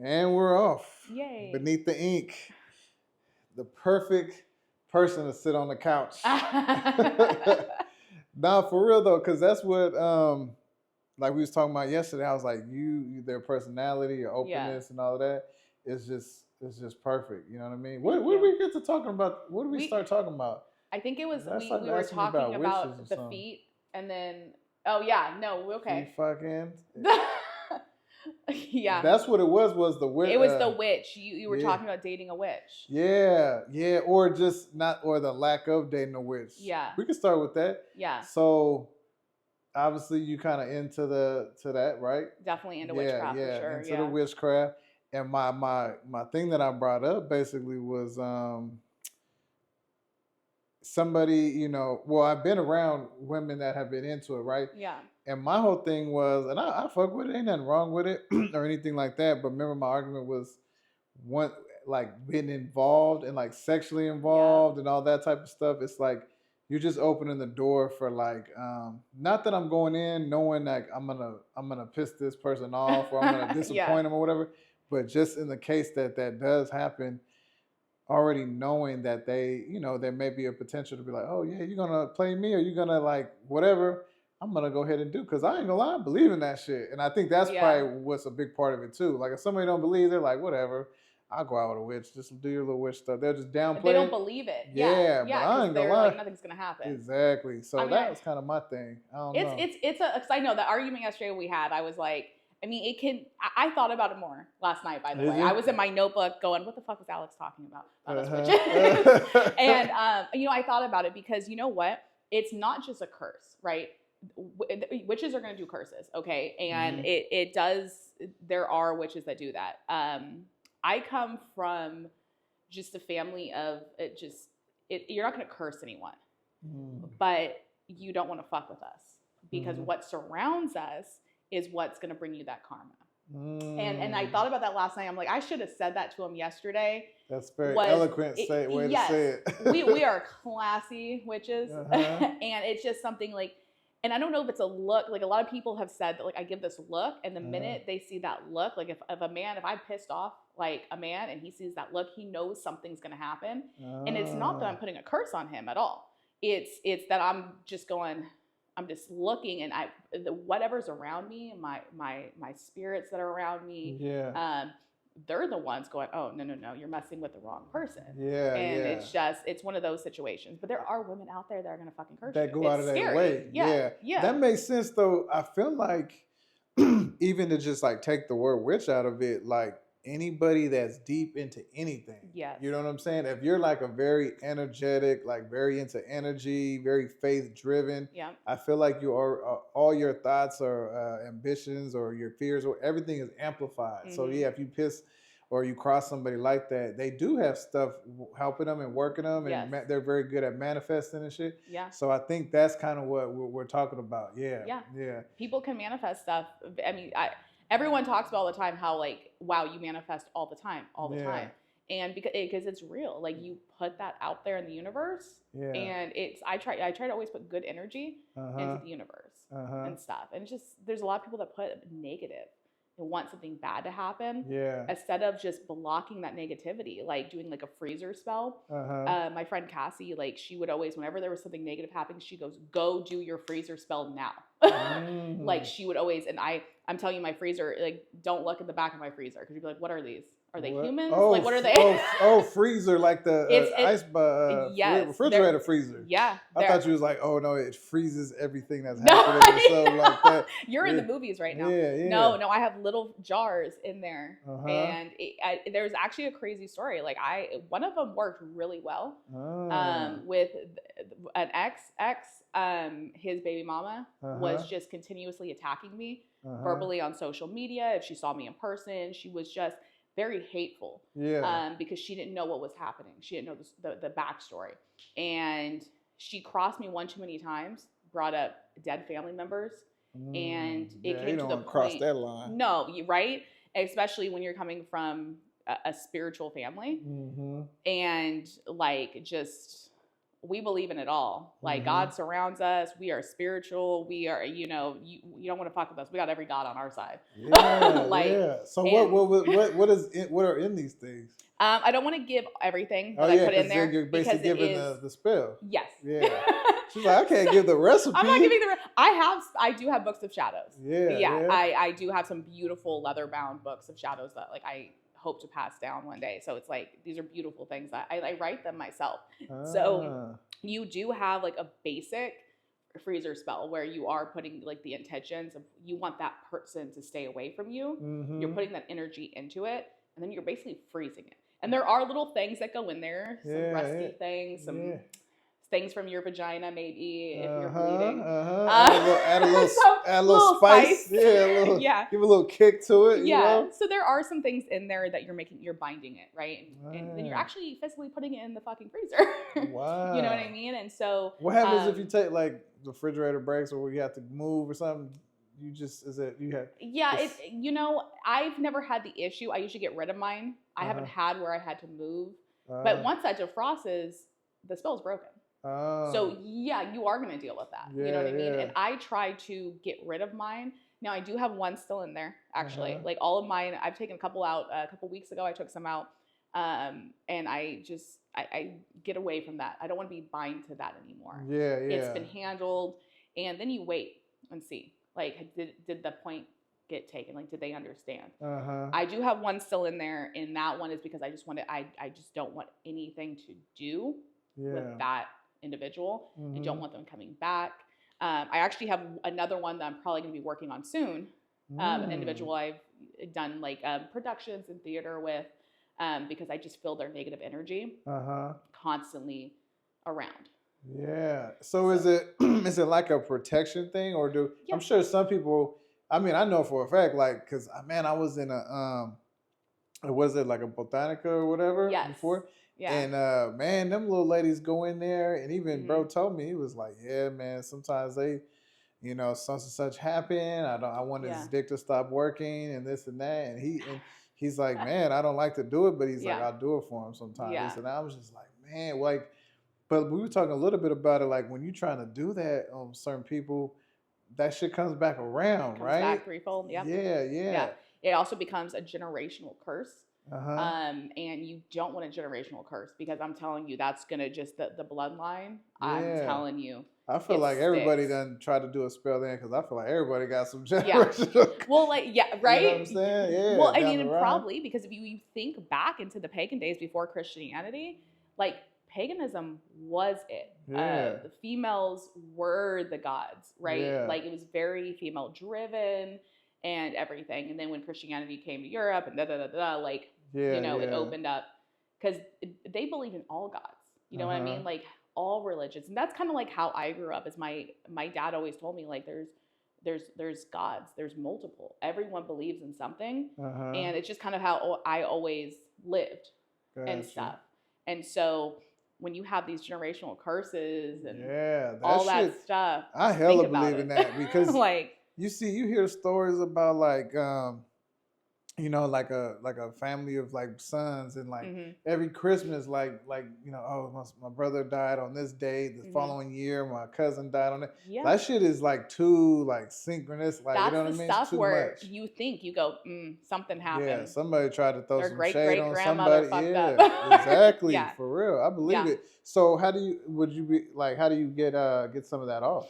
And we're off. Yay. Beneath the ink. The perfect person to sit on the couch. Nah, for real though, because that's what like we was talking about yesterday. I was like, their personality, your openness and all of that is just perfect. You know what I mean? What did we get to talking about? What did we start talking about? I think it was we were talking about the feet, and then okay. Feet fucking. Yeah, that's what it was the witch. It was the witch. You were talking about dating a witch. Yeah, or just not, or the lack of dating a witch. Yeah, we can start with that. Yeah. So obviously you kind of into that, right? Definitely into witchcraft for sure. Into the witchcraft. And my thing that I brought up basically was somebody, I've been around women that have been into it, right? Yeah. And my whole thing was, and I fuck with it, ain't nothing wrong with it or anything like that. But remember, my argument was being involved and like sexually involved and all that type of stuff. It's like you're just opening the door for like, not that I'm going in knowing like I'm gonna piss this person off or I'm gonna disappoint them or whatever, but just in the case that does happen, already knowing that they, there may be a potential to be like, oh yeah, you're gonna play me or you're gonna like whatever. I'm gonna go ahead and do, because I ain't gonna lie, I believe in that shit, and I think that's probably what's a big part of it too. Like if somebody don't believe, they're like, whatever, I'll go out with a witch, just do your little witch stuff. They'll just downplay. They don't believe it. Yeah, but I ain't gonna lie, like, nothing's gonna happen. Exactly. So that was kind of my thing. I don't know. It's because I know the argument yesterday we had. I was like, I mean, it can. I thought about it more last night. By the way, I was in my notebook going, "What the fuck was Alex talking about us witches?" And I thought about it because you know what? It's not just a curse, right? Witches are going to do curses, okay? And it does. There are witches that do that. I come from just a family of you're not going to curse anyone, but you don't want to fuck with us because what surrounds us is what's going to bring you that karma. And I thought about that last night. I'm like, I should have said that to him yesterday. That's very eloquent way to say it. we are classy witches. And it's just something like, and I don't know if it's a look, like a lot of people have said that like I give this look, and the minute they see that look, like if I pissed off like a man and he sees that look, he knows something's going to happen. And it's not that I'm putting a curse on him at all. It's that I'm just looking, and whatever's around me, my spirits that are around me, they're the ones going, oh, no, you're messing with the wrong person. It's one of those situations. But there are women out there that are going to fucking curse you. That go out of their way. Yeah. That makes sense, though. I feel like even to just like take the word witch out of it, like anybody that's deep into anything. Yes. You know what I'm saying? If you're like a very energetic, like very into energy, very faith driven, I feel like you are all your thoughts or ambitions or your fears or everything is amplified. So if you piss or you cross somebody like that, they do have stuff helping them and working them, and they're very good at manifesting and shit. Yeah. So I think that's kind of what we're talking about. Yeah. People can manifest stuff. I mean, everyone talks about all the time how like, wow, you manifest all the time. And because it's real, like you put that out there in the universe, and I try to always put good energy into the universe and stuff. And just, there's a lot of people that put negative and want something bad to happen. Instead of just blocking that negativity, like doing like a freezer spell. My friend Cassie, like she would always, whenever there was something negative happening, she goes, go do your freezer spell now. Like she would always, and I'm telling you, my freezer, like don't look at the back of my freezer, because you'd be like, what are these? Are they humans? Like what are they? Freezer, like the refrigerator freezer. Yeah. I thought you was like, oh no, it freezes everything that's happening or something like that. You're in the movies right now. No, I have little jars in there, and there's actually a crazy story. Like one of them worked really well with an ex. His baby mama was just continuously attacking me verbally on social media. If she saw me in person, she was just very hateful. Because she didn't know what was happening. She didn't know the backstory. And she crossed me one too many times, brought up dead family members. And it came to the point. Cross that line. No, right? Especially when you're coming from a spiritual family. And like just we believe in it all. Like God surrounds us. We are spiritual. We are, you don't want to fuck with us. We got every God on our side. Yeah, like, yeah. So what are in these things? I don't want to give everything that I put in there. You're basically giving the spell. Yes. Yeah. She's like, I can't give the recipe. I'm not giving I do have books of shadows. Yeah. I do have some beautiful leather bound books of shadows that like I hope to pass down one day. So it's like, these are beautiful things that I write them myself. So you do have like a basic freezer spell where you are putting like the intentions of, you want that person to stay away from you. You're putting that energy into it, and then you're basically freezing it. And there are little things that go in there, some rusty things, some things from your vagina, maybe if you're bleeding. Add a little spice. Give a little kick to it. Yeah. You know? So there are some things in there that you're binding it, right? And then you're actually physically putting it in the fucking freezer. Wow. You know what I mean? And so what happens if you take like the refrigerator breaks or you have to move or something? I've never had the issue. I usually get rid of mine. I haven't had where I had to move. But once that defrosts, the spell's broken. So yeah, you are going to deal with that. You know what I mean? And I try to get rid of mine. Now I do have one still in there, actually. Like all of mine, I've taken a couple out a couple weeks ago. I took some out. And I get away from that. I don't want to be bind to that anymore. It's been handled. And then you wait and see. Like, did the point get taken? Like, did they understand? I do have one still in there, and that one is because I just don't want anything to do with that individual. I don't want them coming back. I actually have another one that I'm probably going to be working on soon. An individual I've done like productions in theater with, because I just feel their negative energy constantly around. Yeah. So is it like a protection thing, or I'm sure some people? I mean, I know for a fact, like, because I was in was it like a botanica or whatever before? Yeah. And man, them little ladies go in there, and even bro told me, he was like, yeah, man, sometimes they, such and such happen. I want his dick to stop working and this and that, and he's like, man, I don't like to do it, but he's like, I'll do it for him sometimes. And I was just like, man, like. But we were talking a little bit about it, like when you're trying to do that on certain people, that shit comes back around, right? Back threefold, yeah. It also becomes a generational curse. And you don't want a generational curse, because I'm telling you, that's gonna just the bloodline. I'm telling you. I feel like everybody done tried to do a spell then, because I feel like everybody got some generational. Well, right? You know what I'm saying? Yeah. Well, I mean, probably because if you think back into the pagan days before Christianity, like, paganism was it. The females were the gods, right? Like, it was very female driven and everything. And then when Christianity came to Europe and it opened up, because they believe in all gods. You know what I mean? Like, all religions. And that's kind of like how I grew up. Is my dad always told me, like, there's gods, there's multiple. Everyone believes in something. And it's just kind of how I always lived and stuff. And so when you have these generational curses and all that stuff, I hella believe in that, because like you hear stories about like like a family of like sons, and like every Christmas, like my brother died on this day, the following year my cousin died on that. That shit is like too like synchronous, like, that's you know what I mean? Stuff where much. You go, something happened. Somebody tried to throw some shade on somebody. Up. Exactly. For real, I believe it. So how do you get some of that off?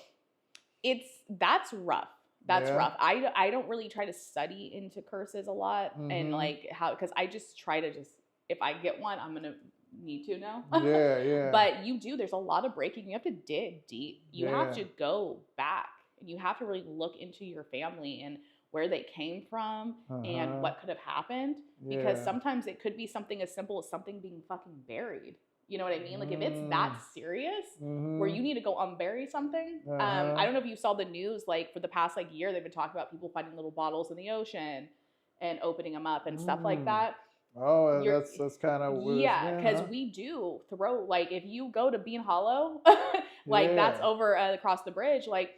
That's rough. That's rough. I don't really try to study into curses a lot, and like because I just try to if I get one, I'm gonna need to know. But there's a lot of breaking. You have to dig deep. You have to go back, and you have to really look into your family and where they came from and what could have happened. Because sometimes it could be something as simple as something being fucking buried. You know what I mean? Like, if it's that serious where you need to go unbury something. I don't know if you saw the news, like for the past like year, they've been talking about people finding little bottles in the ocean and opening them up and stuff like that. Oh, that's kind of weird. Yeah, because we do throw, like, if you go to Bean Hollow, like that's over across the bridge, like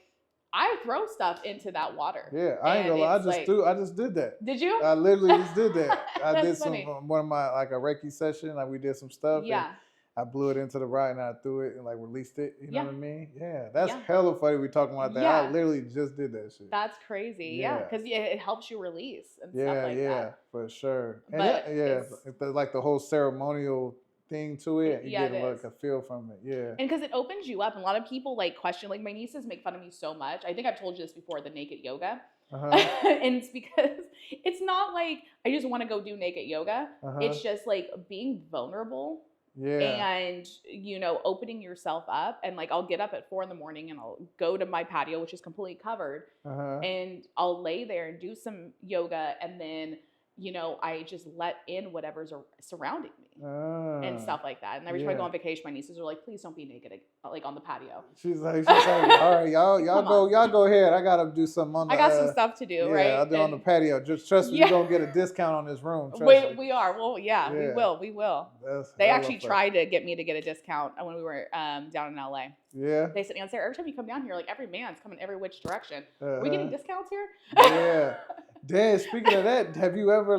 I throw stuff into that water. Yeah, I ain't gonna lie. I just did that. Did you? I literally just did that. I did funny. one of my, like, a Reiki session. Like, we did some stuff. Yeah. I blew it into the right and I threw it and like released it. You know what I mean? Yeah, that's Yeah. hella funny. We talking about that. Yeah. I literally just did that shit. That's crazy. Yeah, because it helps you release and stuff like that. Yeah, for sure. And But it's like the whole ceremonial thing to it. You yeah, get like a feel from it. Yeah. And because it opens you up. And a lot of people like question, like my nieces make fun of me so much. I think I've told you this before, the naked yoga. And it's because it's not like I just want to go do naked yoga. It's just like being vulnerable. And, you know, opening yourself up. And like, I'll get up at 4 a.m. and I'll go to my patio, which is completely covered. And I'll lay there and do some yoga. And then, you know, I just let in whatever's surrounding me and stuff like that. And every time I go on vacation, my nieces are like, please don't be naked, like on the patio. She's like, all right, y'all go ahead. I gotta do something on the I got some stuff to do, right? I'll do on the patio. Just trust me, you're gonna get a discount on this room. We are. Well, yeah, we will. They actually tried to get me to get a discount when we were down in LA. Yeah. They said, Sarah, every time you come down here, like every man's coming every which direction. Are we getting discounts here? Yeah. Dan, speaking of that, have you ever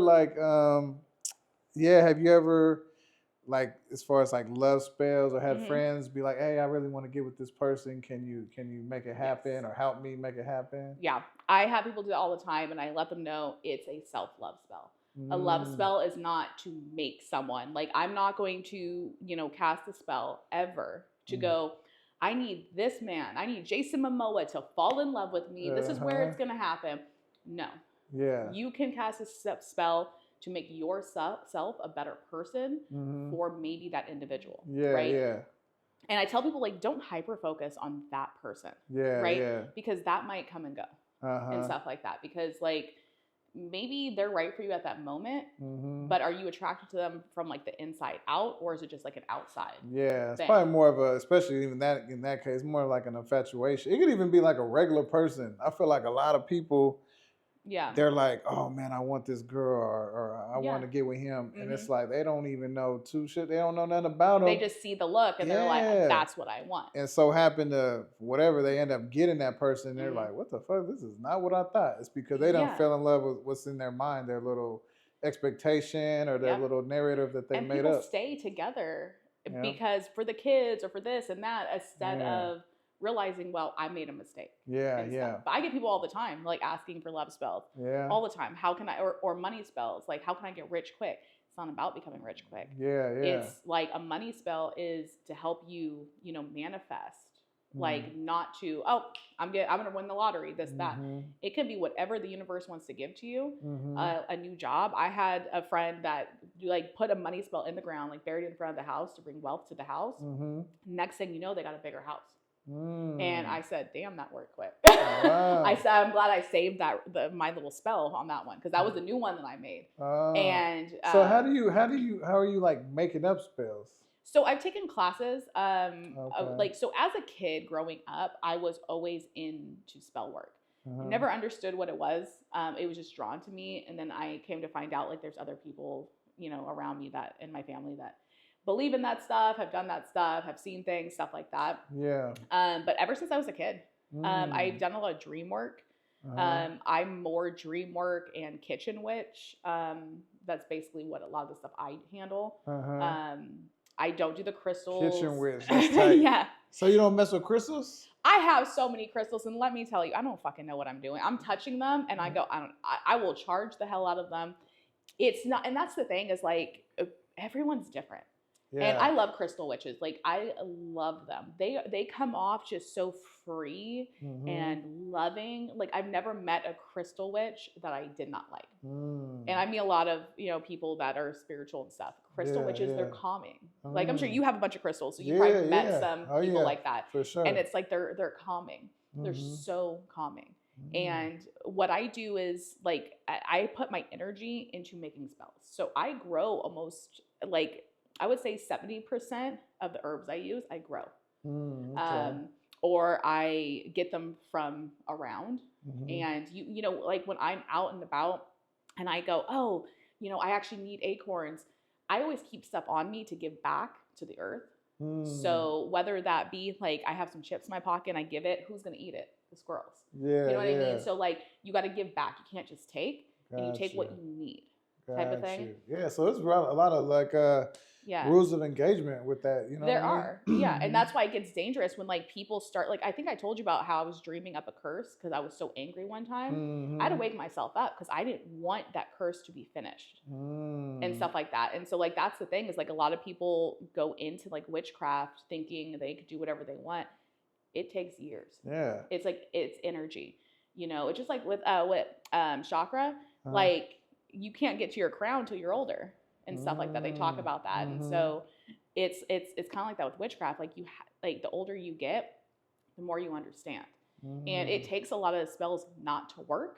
like as far as like love spells or had friends be like, hey, I really want to get with this person. Can you make it happen or help me make it happen? Yeah. I have people do that all the time and I let them know it's a self-love spell. A love spell is not to make someone. Like I'm not going to, you know, cast a spell ever to go, I need this man. I need Jason Momoa to fall in love with me. This is where it's going to happen. No. Yeah. You can cast a spell to make yourself a better person for maybe that individual. Yeah. Right. Yeah. And I tell people like, don't hyper focus on that person. Yeah. Right. Yeah. Because that might come and go and stuff like that. Because like maybe they're right for you at that moment, but are you attracted to them from like the inside out, or is it just like an outside? Yeah, it's probably more of especially even that in that case, more like an infatuation. It could even be like a regular person. I feel like a lot of people, they're like, oh man, I want this girl, or I want to get with him, and it's like they don't even know shit. They don't know nothing about him. They just see the look and they're like, that's what I want. And so happen to whatever they end up getting that person, they're like, what the fuck? This is not what I thought. It's because they don't fell in love with what's in their mind, their little expectation or their little narrative that they made up. And people stay together because for the kids or for this and that, instead of realizing, well, I made a mistake. Yeah. But I get people all the time, like asking for love spells. Yeah. All the time. How can I, or money spells, like how can I get rich quick? It's not about becoming rich quick. Yeah. It's like a money spell is to help you, you know, manifest. Like not to, I'm gonna win the lottery, this, that. It can be whatever the universe wants to give to you. A new job. I had a friend that like put a money spell in the ground, like buried in front of the house to bring wealth to the house. Next thing you know, they got a bigger house. And I said, damn, that worked quick. Wow. I said, I'm glad I saved my little spell on that one, because that was the new one that I made. And so how are you like making up spells? So I've taken classes. Like, so as a kid growing up, I was always into spell work. Never understood what it was. It was just drawn to me. And then I came to find out like there's other people, you know, around me that in my family that believe in that stuff, have done that stuff, have seen things, stuff like that. Yeah. But ever since I was a kid, I've done a lot of dream work. I'm more dream work and kitchen witch. That's basically what a lot of the stuff I handle. I don't do the crystals. Kitchen witch. That's tight. Yeah. So you don't mess with crystals? I have so many crystals, and let me tell you, I don't fucking know what I'm doing. I'm touching them, and I go, I will charge the hell out of them. It's not, and that's the thing is like everyone's different. Yeah. And I love crystal witches. Like I love them. They come off just so free and loving. Like I've never met a crystal witch that I did not like. And I meet a lot of, you know, people that are spiritual and stuff. Crystal witches, they're calming. Like I'm sure you have a bunch of crystals, so you probably met some people like that. For sure. And it's like they're calming. They're so calming. And what I do is like I put my energy into making spells. So I grow almost like I would say 70% of the herbs I use, I grow. Or I get them from around. And you know, like when I'm out and about and I go, oh, you know, I actually need acorns. I always keep stuff on me to give back to the earth. So whether that be like I have some chips in my pocket and I give it, who's going to eat it? The squirrels. Yeah. You know what I mean? So like you got to give back. You can't just take, and you take what you need type of thing. Yeah. So it's a lot of like, rules of engagement with that. You know there what I mean? are. Yeah. And that's why it gets dangerous when like people start, like, I think I told you about how I was dreaming up a curse because I was so angry one time. I had to wake myself up because I didn't want that curse to be finished and stuff like that. And so like that's the thing is like a lot of people go into like witchcraft thinking they could do whatever they want. It takes years. Yeah. It's like it's energy. You know, it's just like with chakra, like you can't get to your crown till you're older and stuff like that. They talk about that. And so it's kind of like that with witchcraft. Like like the older you get, the more you understand. And it takes a lot of the spells not to work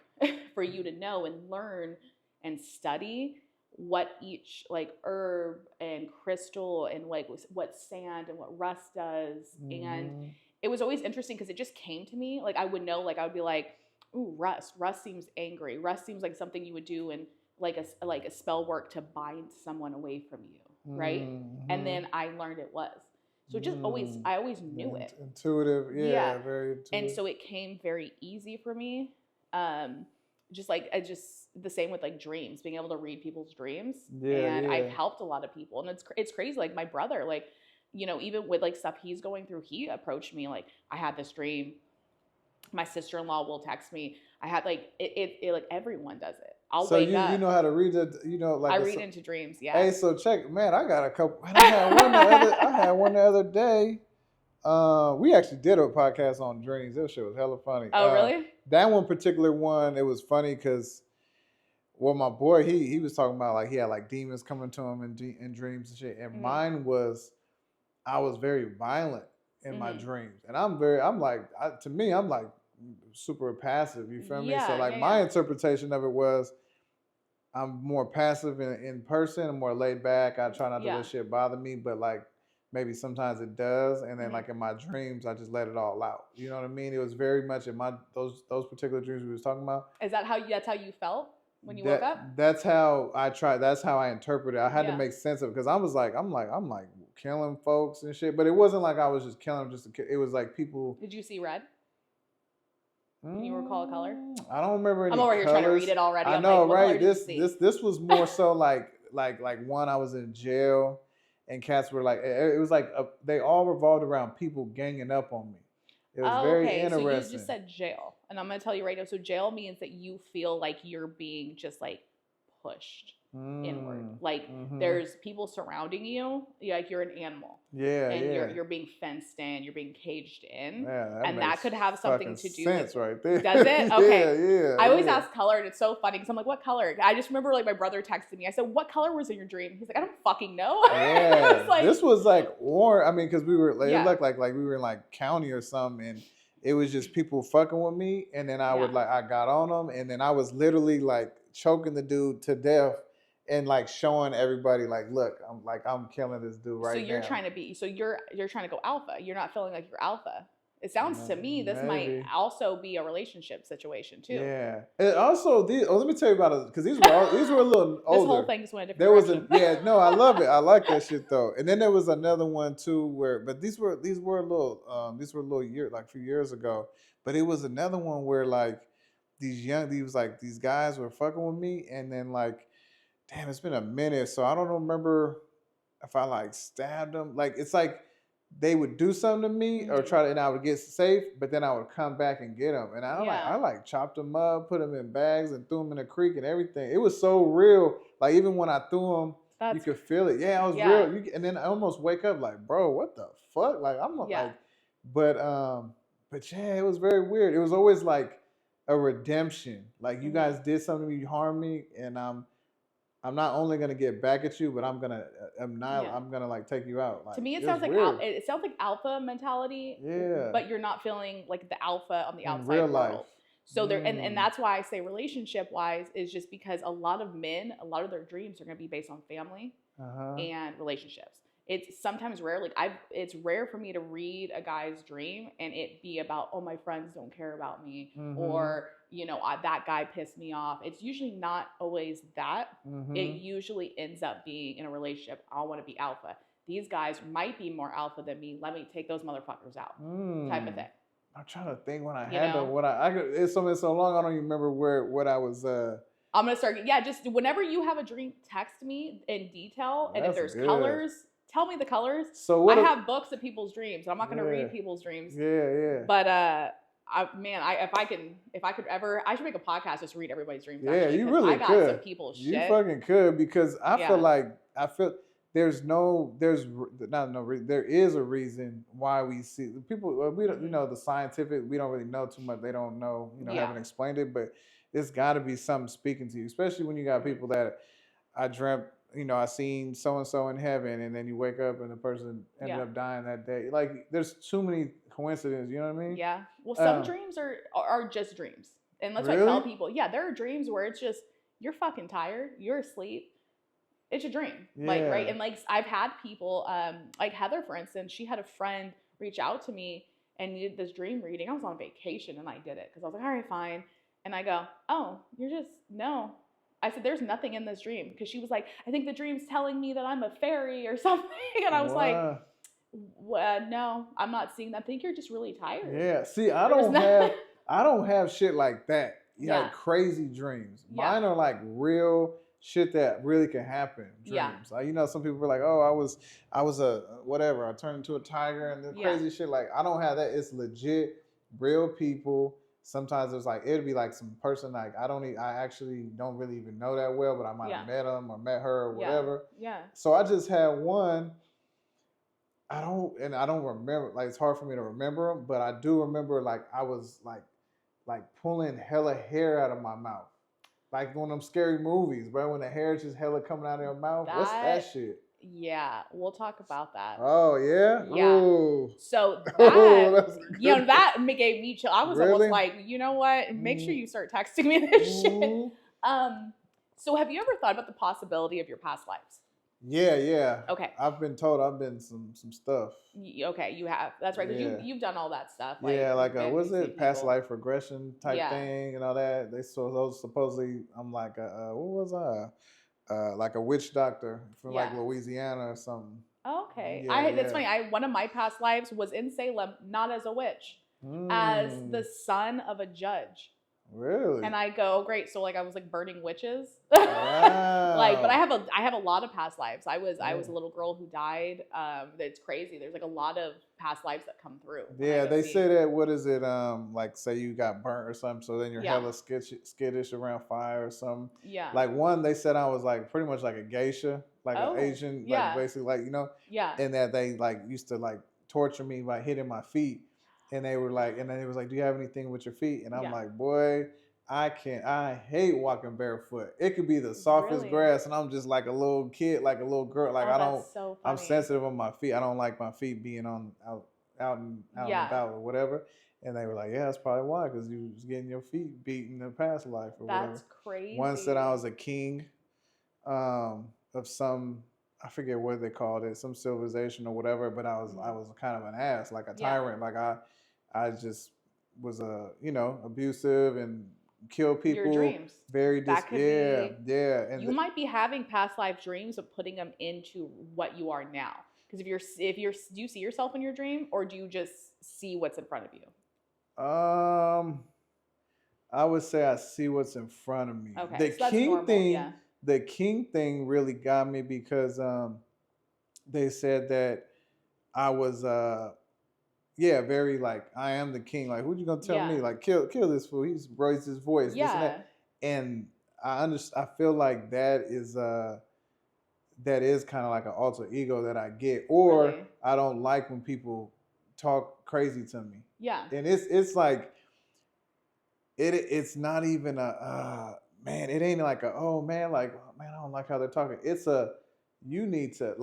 for you to know and learn and study what each like herb and crystal and like what sand and what rust does. And it was always interesting because it just came to me. Like I would know, like I would be like, ooh, rust. Rust seems angry. Rust seems like something you would do in like a spell work to bind someone away from you, right? And then I learned it was. So it just I always knew it. Intuitive, yeah, very intuitive. And so it came very easy for me. Just the same with like dreams, being able to read people's dreams. And I've helped a lot of people. And it's crazy. Like my brother, like, you know, even with like stuff he's going through, he approached me like, I had this dream. My sister-in-law will text me. I had like it like everyone does it. I'll wake up. So you know how to read it, you know, like I read into dreams, yeah. Hey, so check, man, I got a couple. I had one the other day. We actually did a podcast on dreams. This shit was hella funny. Oh, really? That one particular one, it was funny because, well, my boy, he was talking about like he had like demons coming to him in dreams and shit. And mine was, I was very violent in my dreams, and I'm like super passive. You feel me? So like my interpretation of it was, I'm more passive in person, I'm more laid back. I try not to let shit bother me, but like maybe sometimes it does. And then like in my dreams, I just let it all out. You know what I mean? It was very much in my those particular dreams we was talking about. Is that that's how you felt when you woke up? That's how I tried. That's how I interpreted it. I had to make sense of it because I was like, I'm like killing folks and shit. But it wasn't like I was just killing them it was like people. Did you see red? Can you recall a color? I don't remember any. I'm over here trying to read it already. I know, right? This was more so like one, I was in jail, and cats were like, it was like they all revolved around people ganging up on me. It was very interesting. So you just said jail, and I'm gonna tell you right now. So jail means that you feel like you're being just like pushed inward. Like there's people surrounding you, like you're an animal. And you're being fenced in, you're being caged in. Yeah, and that could have something to do with right there. Does it? Okay. I always ask color, and it's so funny because I'm like, what color? I just remember like my brother texted me. I said, what color was in your dream? He's like, I don't fucking know. Yeah. Like, this was like orange. I mean, because we were like, it looked like we were in like county or something, and it was just people fucking with me, and then I would like I got on them, and then I was literally like choking the dude to death. And like showing everybody, like, look, I'm killing this dude right now. So you're trying to go alpha. You're not feeling like you're alpha. It sounds to me this might also be a relationship situation too. Yeah. And also let me tell you about it because these were a little older. This whole thing just went a different direction. No, I love it. I like that shit though. And then there was another one too but these were a little year, like a few years ago. But it was another one where like these guys were fucking with me, and then like, damn, it's been a minute, so I don't remember if I like stabbed them. Like it's like they would do something to me or and I would get safe, but then I would come back and get them. And I like chopped them up, put them in bags, and threw them in a creek and everything. It was so real. Like even when I threw them, you could feel it. Yeah, it was real. And then I almost wake up like, bro, what the fuck? Like I'm like, but yeah, it was very weird. It was always like a redemption. Like you guys did something to me, you harmed me, and I'm not only gonna get back at you, but I'm gonna I'm gonna like take you out. Like, to me, it sounds like alpha mentality. Yeah. But you're not feeling like the alpha on the outside real world. Life. So there, and that's why I say relationship wise is just because a lot of men, a lot of their dreams are gonna be based on family and relationships. It's sometimes rare. Like it's rare for me to read a guy's dream and it be about, oh, my friends don't care about me, or that guy pissed me off. It's usually not always that. It usually ends up being in a relationship. I want to be alpha. These guys might be more alpha than me. Let me take those motherfuckers out, type of thing. I'm trying to think when I had them. It's been so long. I don't even remember what I was. I'm gonna start. Yeah, just whenever you have a dream, text me in detail, and if there's colors, tell me the colors. So I have books of people's dreams. I'm not gonna read people's dreams. Yeah. But if I could ever, I should make a podcast just read everybody's dreams. Yeah, actually, you really could. Some people's you shit. Fucking could, because I feel there is a reason why we see people. We don't, the scientific. We don't really know too much. They don't know, haven't explained it, but it's got to be something speaking to you, especially when you got people that I dreamt. I seen so and so in heaven, and then you wake up and the person ended up dying that day. Like, there's too many coincidences. You know what I mean? Yeah. Well, some dreams are just dreams, and that's what I tell people. Yeah, there are dreams where it's just you're fucking tired, you're asleep. It's a dream, right? And I've had people, like Heather, for instance, she had a friend reach out to me and needed this dream reading. I was on vacation and I did it because I was like, all right, fine. And I go, oh, no. I said, there's nothing in this dream, because she was like, I think the dream's telling me that I'm a fairy or something. And I was like, no, I'm not seeing that. I think you're just really tired. Yeah. See, I don't have shit like that. Like crazy dreams. Mine are like real shit that really can happen. Dreams. Like, some people were like, oh, I was a whatever. I turned into a tiger and the crazy shit. Like, I don't have that. It's legit real people. Sometimes it's like, it'd be like some person like I actually don't really even know that well, but I might have met him or met her or whatever. Yeah. So I just had one. I don't remember. Like, it's hard for me to remember them, but I do remember like I was like pulling hella hair out of my mouth. Like one of them scary movies, bro, when the hair is just hella coming out of your mouth. What's that shit? Yeah, we'll talk about that. Oh, yeah? Yeah. Ooh. So that, that gave me chill. I was almost like, you know what? Make sure you start texting me this shit. So have you ever thought about the possibility of your past lives? Yeah. Okay. I've been told I've been some stuff. Okay, you have. That's right, because you've done all that stuff. Was it past life regression type thing and all that? Those supposedly, I'm like what was I? Like a witch doctor from like Louisiana or something. Okay. That's funny. One of my past lives was in Salem, not as a witch, as the son of a judge. Really? And I go, great. So I was burning witches. Wow. But I have a lot of past lives. I was a little girl who died. It's crazy. There's a lot of past lives that come through. Yeah, they say that. What is it? Like, say you got burnt or something, so then you're hella skittish around fire or something. Yeah. Like one, they said I was like pretty much like a geisha, like an Asian, like basically Yeah. And that they used to torture me by hitting my feet. And they were like, and then it was like, do you have anything with your feet? And I'm like, boy, I hate walking barefoot. It could be the softest grass, and I'm just like a little kid, like a little girl. Like, I'm sensitive on my feet. I don't like my feet being out and about or whatever. And they were like, yeah, that's probably why, because you was getting your feet beat in the past life or whatever. That's crazy. One said I was a king of some, I forget what they called it, some civilization or whatever, but I was kind of an ass, like a tyrant. Like I just was abusive and killed people. Your dreams. Very yeah. And you might be having past life dreams of putting them into what you are now. Because do you see yourself in your dream, or do you just see what's in front of you? I would say I see what's in front of me. Okay, The king thing really got me because they said that I was very like, I am the king. Like, who'd you gonna tell me? Like, kill this fool. He's raised his voice. Yeah. This and that. And I feel like that is kind of like an alter ego that I get, or really? I don't like when people talk crazy to me. Yeah. And it's like it's not even man, it ain't like man, I don't like how they're talking. It's you need to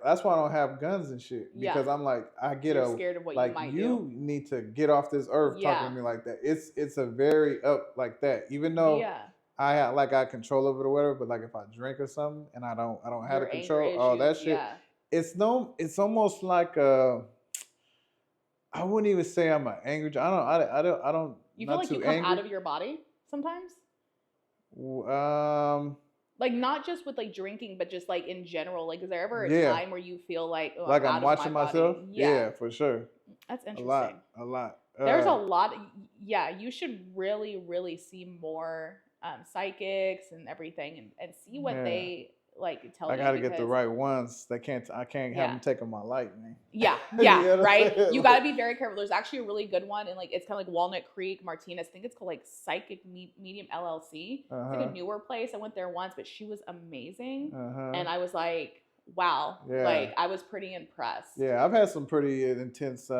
that's why I don't have guns and shit, because I'm like, You're scared of what you might do. You need to get off this earth talking to me like that. It's a very up like that, even though I have control of it or whatever, but like if I drink or something and I don't have the control, all that shit. Yeah. It's almost like I wouldn't even say I'm an angry. I don't. You feel like you come out of your body sometimes. Not just with drinking, but just in general. Is there ever a time where you feel like I'm watching myself? Yeah, for sure. That's interesting. A lot. There's a lot. You should really, really see more psychics and everything, and see what they like tell you. I gotta get the right ones. I can't have them taking my lightning. Yeah, right. You gotta be very careful. There's actually a really good one, and like it's kind of like Walnut Creek, Martinez. I think it's called like Psychic Medium LLC. It's like a newer place. I went there once, but she was amazing, and I was like, wow, like I was pretty impressed. Yeah, I've had some pretty intense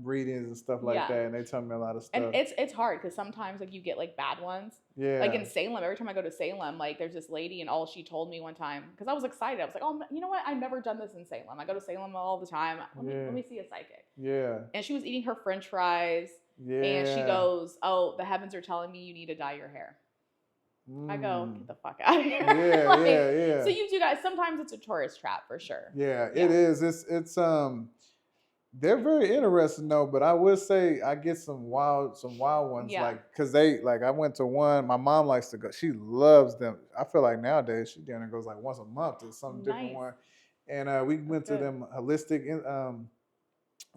readings and stuff like that, and they tell me a lot of stuff. And it's hard because sometimes like you get like bad ones. Yeah. Like in Salem, every time I go to Salem, like there's this lady, and all she told me one time, because I was excited, I was like, oh, you know what? I've never done this in Salem. I go to Salem all the time. Let me see a psychic. Yeah. And she was eating her French fries. Yeah. And she goes, oh, the heavens are telling me you need to dye your hair. I go, get the fuck out of here. Yeah, like, So you do guys, sometimes it's a tourist trap for sure. Yeah, it is. It's they're very interesting though, but I would say I get some wild ones, like because I went to one. My mom likes to go. She loves them. I feel like nowadays she down there goes like once a month to some different one, and we went to them holistic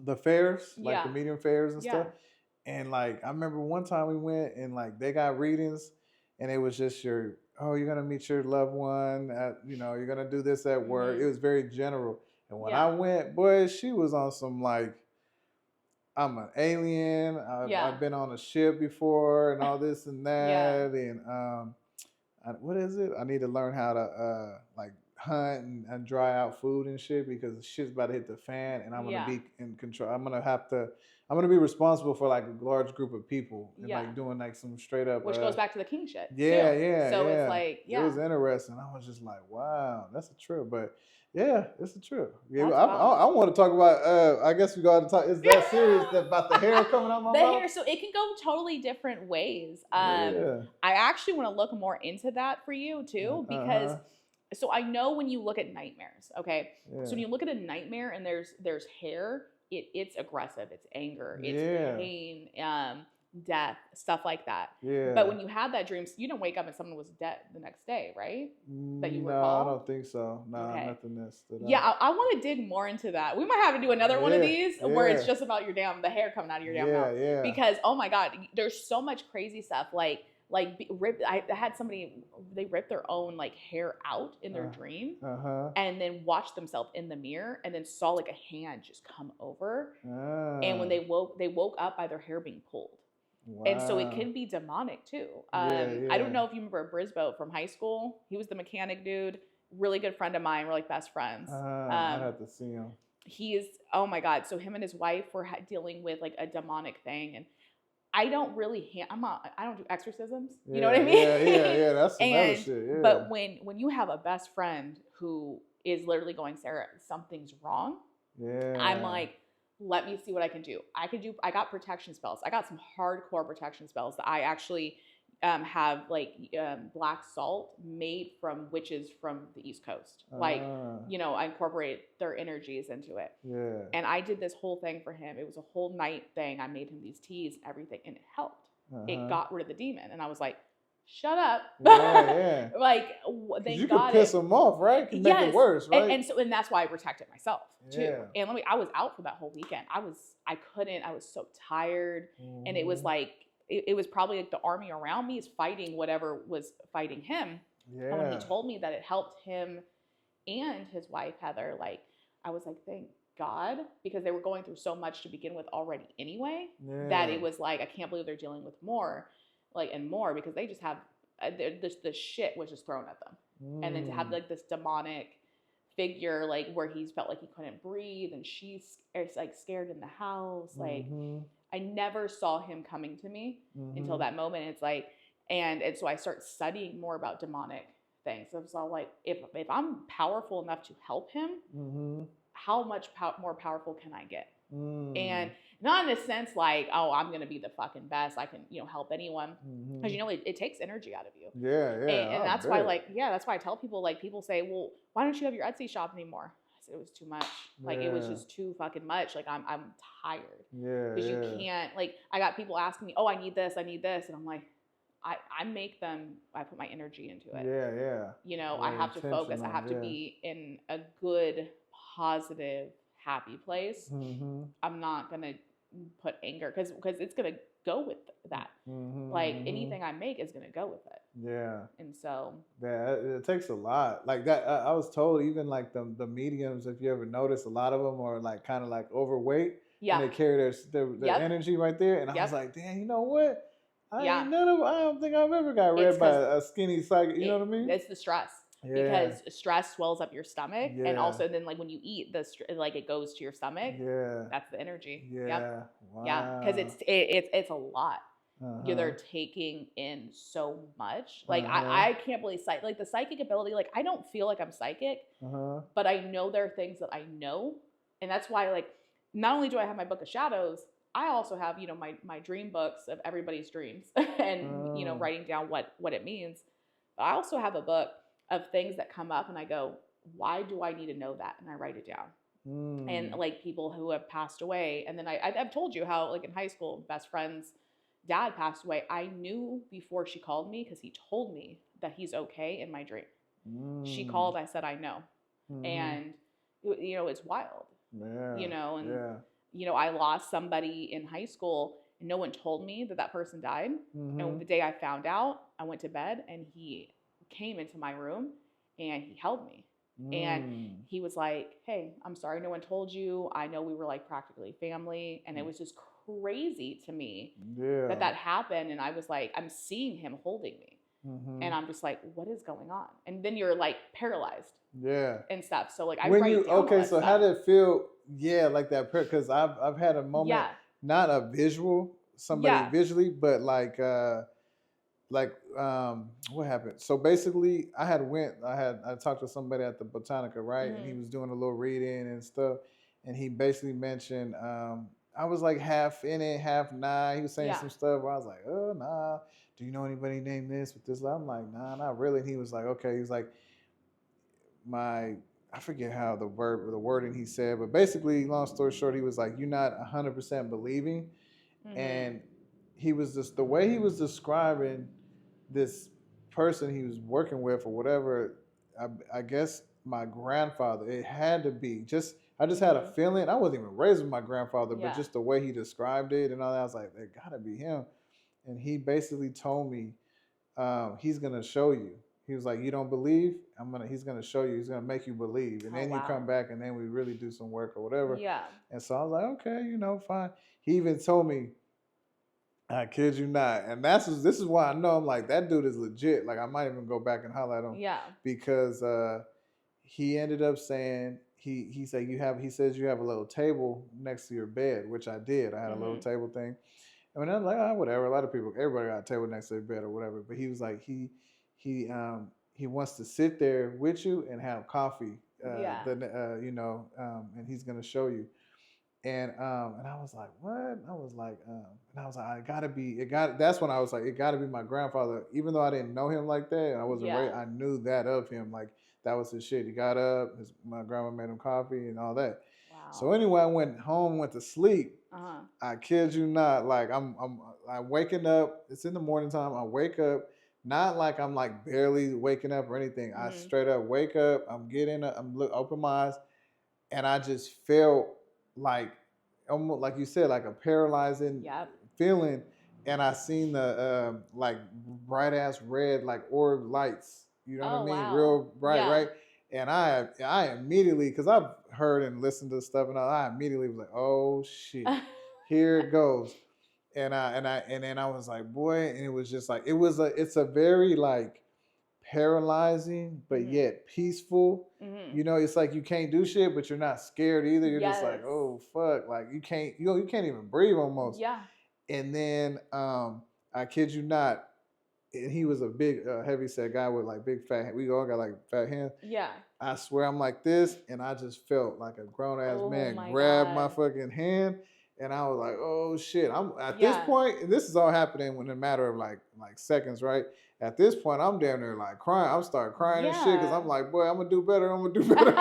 the fairs, like the medium fairs and stuff. And like I remember one time we went and like they got readings, and it was just you're gonna meet your loved one you're gonna do this at work. It was very general. And when I went, boy, she was on some like, I'm an alien. I've been on a ship before and all this and that. And what is it? I need to learn how to like hunt and dry out food and shit because shit's about to hit the fan, and I'm gonna be in control. I'm gonna be responsible for like a large group of people and like doing like some straight up, which goes back to the king shit. Yeah. So it's like, it was interesting. I was just like, wow, that's a trip, but. Yeah, it's a trip. Yeah, I want to talk about. I guess we got to talk. Is that serious about the hair coming out my mouth? Hair, so it can go totally different ways. I actually want to look more into that for you too, because so I know when you look at nightmares. Okay, so when you look at a nightmare and there's hair, it's aggressive, it's anger, it's pain, death, stuff like that. Yeah. But when you had that dream, you didn't wake up and someone was dead the next day, right? That you recall? No, I don't think so. No, nothing else. I want to dig more into that. We might have to do another one of these where it's just about the hair coming out of your damn mouth. Yeah. Because oh my God, there's so much crazy stuff. I had somebody, they ripped their own like hair out in their dream and then watched themselves in the mirror and then saw like a hand just come over. And when they woke up by their hair being pulled. Wow. And so it can be demonic too. I don't know if you remember Brisbo from high school. He was the mechanic dude, really good friend of mine. We're like best friends. I have to see him. He's, oh my God. So him and his wife were dealing with like a demonic thing. And I don't really, I don't do exorcisms. You know what I mean? Yeah. That's some other shit. Yeah. But when you have a best friend who is literally going, Sarah, something's wrong. Yeah. I'm like, let me see what I can do. I got protection spells. I got some hardcore protection spells that I actually have like black salt made from witches from the East Coast. Like, I incorporate their energies into it. Yeah. And I did this whole thing for him. It was a whole night thing. I made him these teas and everything, and it helped. It got rid of the demon. And I was like, shut up. Yeah. Like, thank you God. You could piss them off, right? Can make it worse, right? And that's why I protected myself too. And I was out for that whole weekend. I was so tired. And it was like, it was probably like the army around me is fighting whatever was fighting him. Yeah. And when he told me that it helped him and his wife, Heather, like, I was like, thank God, because they were going through so much to begin with already anyway, that it was like, I can't believe they're dealing with more. Like, and more, because they just have the shit was just thrown at them. And then to have like this demonic figure, like where he felt like he couldn't breathe, and she's like scared in the house. Like, I never saw him coming to me until that moment. It's like, and so I start studying more about demonic things. So it's all like, if I'm powerful enough to help him, how much more powerful can I get? And not in a sense like, oh, I'm going to be the fucking best. I can, help anyone. Because, it takes energy out of you. Yeah. And that's why, that's why I tell people, like, people say, well, why don't you have your Etsy shop anymore? I said, it was too much. Like, it was just too fucking much. Like, I'm tired. Yeah. Because you can't, like, I got people asking me, oh, I need this. And I'm like, I make them, I put my energy into it. Yeah. I have to focus. I have to be in a good, positive, happy place. I'm not going to put anger because it's going to go with that. Like anything I make is gonna go with it. Yeah. And so it takes a lot. Like that, I was told even like the mediums, if you ever notice, a lot of them are like kind of like overweight. Yeah. And they carry their energy right there. And I was like, damn, you know what? I don't think I've ever got read by a skinny psychic. You know what I mean? It's the stress. Yeah. Because stress swells up your stomach, and also then like when you eat, like it goes to your stomach. Yeah, that's the energy. Yeah, wow. Yeah, because it's a lot. They're taking in so much. Like I can't believe like the psychic ability. Like I don't feel like I'm psychic, but I know there are things that I know, and that's why like not only do I have my book of shadows, I also have my dream books of everybody's dreams and writing down what it means. But I also have a book of things that come up and I go, why do I need to know that? And I write it down. And like people who have passed away. And then I've told you how like in high school, best friend's dad passed away. I knew before she called me because he told me that he's okay in my dream. She called, I said, I know. And it's wild. And I lost somebody in high school and no one told me that person died. And the day I found out, I went to bed and he came into my room and he held me and he was like, hey, I'm sorry no one told you. I know we were like practically family. And it was just crazy to me that happened. And I was like, I'm seeing him holding me and I'm just like, what is going on? And then you're like paralyzed and stuff. So like I write down all that so stuff. How did it feel like that? Because I've had a moment, not a visual somebody visually, but like what happened? So basically I talked to somebody at the Botanica, right? And he was doing a little reading and stuff, and he basically mentioned I was like half in it, half nah. He was saying some stuff where I was like, oh nah, do you know anybody named this with this? I'm like, nah, not really. And he was like, okay. He was like, I forget how the wording he said, but basically, long story short, he was like, you're not 100% believing. And he was just, the way he was describing this person he was working with or whatever, I guess my grandfather, it had to be I just had a feeling. I wasn't even raised with my grandfather, but just the way he described it and all that, I was like, it gotta be him. And he basically told me, he's gonna show you. He was like, you don't believe? He's gonna show you. He's gonna make you believe. And then you come back and then we really do some work or whatever. Yeah. And so I was like, okay, fine. He even told me, I kid you not. And this is why I know I'm like, that dude is legit. Like I might even go back and holler at him. Yeah. Because he ended up saying, he said he says you have a little table next to your bed, which I did. I had a little table thing. I mean, I was like, whatever. A lot of people, everybody got a table next to their bed or whatever. But he was like, he wants to sit there with you and have coffee. And he's gonna show you. And I was like, what? I was like, that's when I was like, it gotta be my grandfather. Even though I didn't know him like that, and I wasn't raised, I knew that of him. Like that was his shit. He got up, my grandma made him coffee and all that. Wow. So anyway, I went home, went to sleep. I kid you not. Like I'm waking up. It's in the morning time. I wake up, not like I'm like barely waking up or anything. I straight up wake up. I'm getting up. Open my eyes, and I just felt like almost like you said, like a paralyzing feeling. And I seen the like bright ass red like orb lights. You know what I mean? Wow. Real bright, right? And I immediately, because I've heard and listened to stuff, and I immediately was like, oh shit, here it goes. And then I was like, boy, and it was just like it's a very like paralyzing but yet peaceful. It's like you can't do shit, but you're not scared either. You're just like, oh fuck, like you can't even breathe almost. Yeah. And then I kid you not, and he was a big heavy set guy with like big fat. We all got like fat hands. Yeah. I swear I'm like this, and I just felt like a grown ass man grab my fucking hand, and I was like, oh shit. I'm at this point, and this is all happening in a matter of like seconds, right? At this point, I'm damn near like crying. I'm starting crying and shit because I'm like, boy, I'm gonna do better. I'm gonna do better.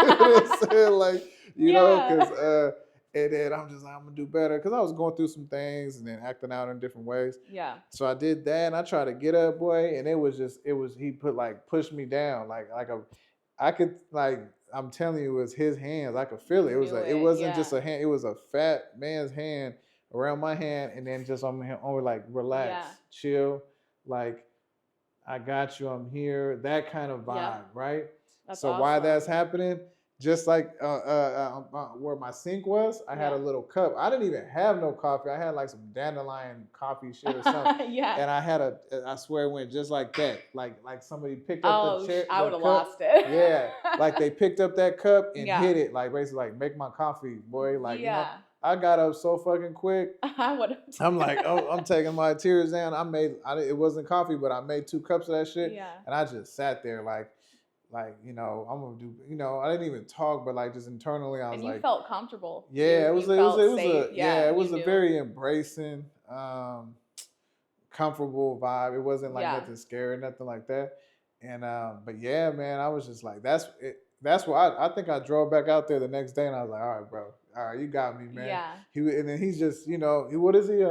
Like, because and then I'm just like, I'm gonna do better because I was going through some things and then acting out in different ways. Yeah. So I did that, and I tried to get up, boy, and he pushed me down I could I'm telling you, it was his hands. I could feel it. It wasn't just a hand. It was a fat man's hand around my hand, and then just on like relax, chill, like I got you, I'm here, that kind of vibe, right? That's so awesome. while that's happening, just like where my sink was, I had a little cup. I didn't even have no coffee. I had like some dandelion coffee shit or something. And I had I swear it went just like that. Like somebody picked up the chair. I would have lost it. Yeah. Like they picked up that cup and hit it. Like basically like, make my coffee, boy. Like, you know, I got up so fucking quick. I would have. I'm like, oh, I'm taking my tears down. It wasn't coffee, but I made 2 cups of that shit. Yeah. And I just sat there like, you know, I'm gonna do, you know, I didn't even talk, but like just internally, I was like, you felt comfortable. Yeah, it was a very embracing, comfortable vibe. It wasn't like nothing scary, nothing like that. And but yeah, man, I was just like, that's it. That's why I think I drove back out there the next day, and I was like, all right, bro, all right, you got me, man. Yeah. And then he's just, you know, what is he?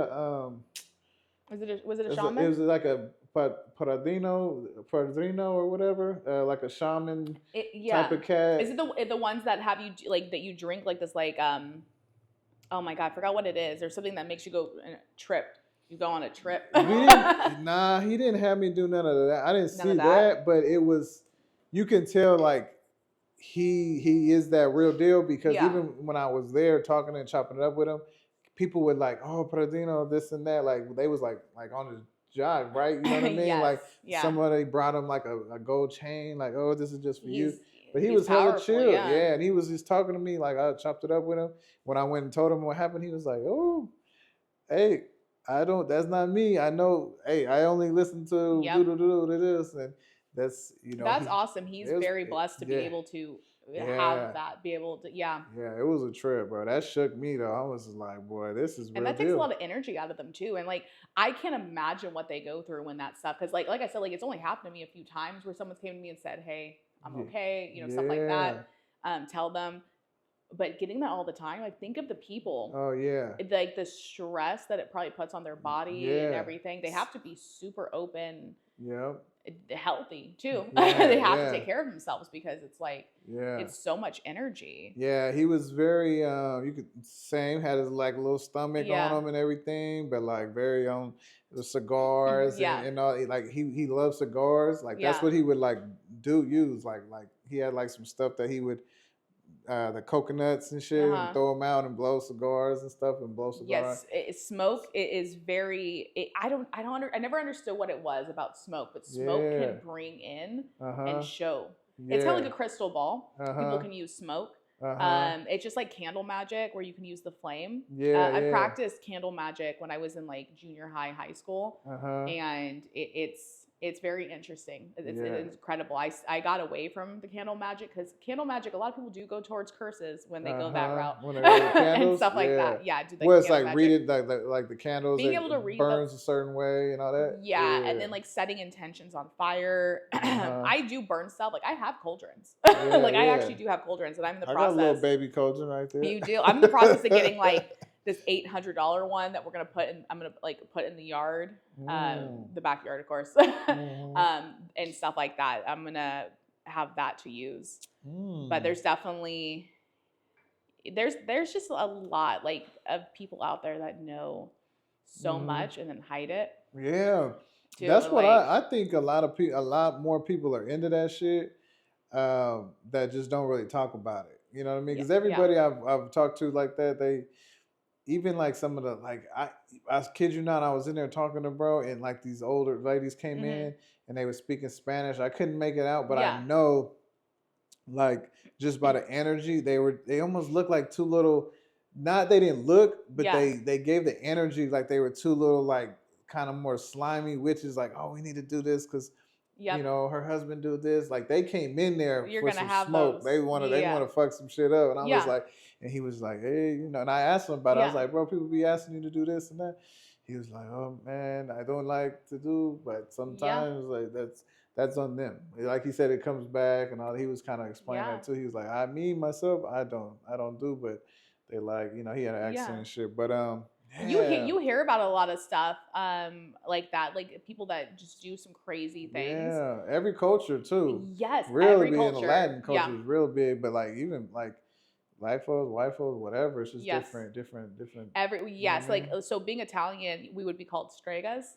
Was it a shaman? It was like a padrino or whatever, like a shaman type of cat. Is it the ones that have you like that you drink like this like oh my god, I forgot what it is. There's something that makes you go on a trip. You go on a trip. Nah, he didn't have me do none of that. I didn't see that, but it was, you can tell like he is that real deal, because even when I was there talking and chopping it up with him, people would like, oh, Pradino, this and that. Like they was like on his jog, right? You know what I mean? Like somebody brought him like a gold chain, like, oh, this is just for you. But he was hella chill, and he was just talking to me like I chopped it up with him. When I went and told him what happened, he was like, oh, hey, that's not me. I know, hey, I only listen to this, and that's, you know. That's awesome. He's very blessed to be able to have that, be able to, Yeah, it was a trip, bro. That shook me, though. I was just like, boy, this is real. And that takes a lot of energy out of them, too. And, like, I can't imagine what they go through when that stuff, because, like I said, like, it's only happened to me a few times where someone's came to me and said, hey, I'm okay, you know, stuff like that. Tell them. But getting that all the time, like, think of the people. Oh, yeah. Like, the stress that it probably puts on their body and everything. They have to be super open. Yep. Healthy too. They have to take care of themselves, because it's like it's so much energy. Yeah, he was very you could same had his like little stomach on him and everything, but like very the cigars and all, like he loves cigars. Like that's what he would like use. Like he had like some stuff that he would the coconuts and shit, and throw them out and blow cigars and stuff and blow cigars. Yes, smoke is very. I never understood what it was about smoke, but smoke can bring in and show. It's kind of like a crystal ball. People can use smoke. It's just like candle magic, where you can use the flame. I practiced candle magic when I was in like junior high school, and it's very interesting. It's incredible. I got away from the candle magic, because candle magic, a lot of people do go towards curses when they go that route and stuff like that. Yeah, do it's like magic. Read it like the candles. Being able to read burns a certain way and all that. Yeah, and then like setting intentions on fire. I do burn stuff. Like I have cauldrons. I actually do have cauldrons, and I'm in the process. I got a little baby cauldron right there. You do. I'm in the process of getting like this $800 one that we're gonna put in. I'm gonna like put in the yard, the backyard, of course, and stuff like that. I'm gonna have that to use. But there's definitely there's just a lot like of people out there that know so much and then hide it. Yeah, that's what I think. A lot more people are into that shit that just don't really talk about it. You know what I mean? Because everybody I've talked to like that, they. Even like some of the I kid you not, I was in there talking to bro, and like these older ladies came in and they were speaking Spanish. I couldn't make it out, but I know like just by the energy, they almost looked like two little. Not they didn't look, but they gave the energy like they were two little like kind of more slimy witches. Like, oh, we need to do this because you know her husband do this. Like they came in there for some smoke. Those. They want to fuck some shit up, and I was like. And he was like, hey, you know, and I asked him about it. I was like, bro, people be asking you to do this and that. He was like, oh, man, I don't like to do, but sometimes like that's on them. Like he said, it comes back and all. He was kind of explaining that too. He was like, myself, I don't do, but they like, you know, he had an accent and shit. But you hear about a lot of stuff like that, like people that just do some crazy things. Yeah, every culture too. Yes, really every culture. In the Latin culture is real big, but like even like. lifos, wifos, whatever. It's just Yes. different. Yes, like so being Italian, we would be called stregas.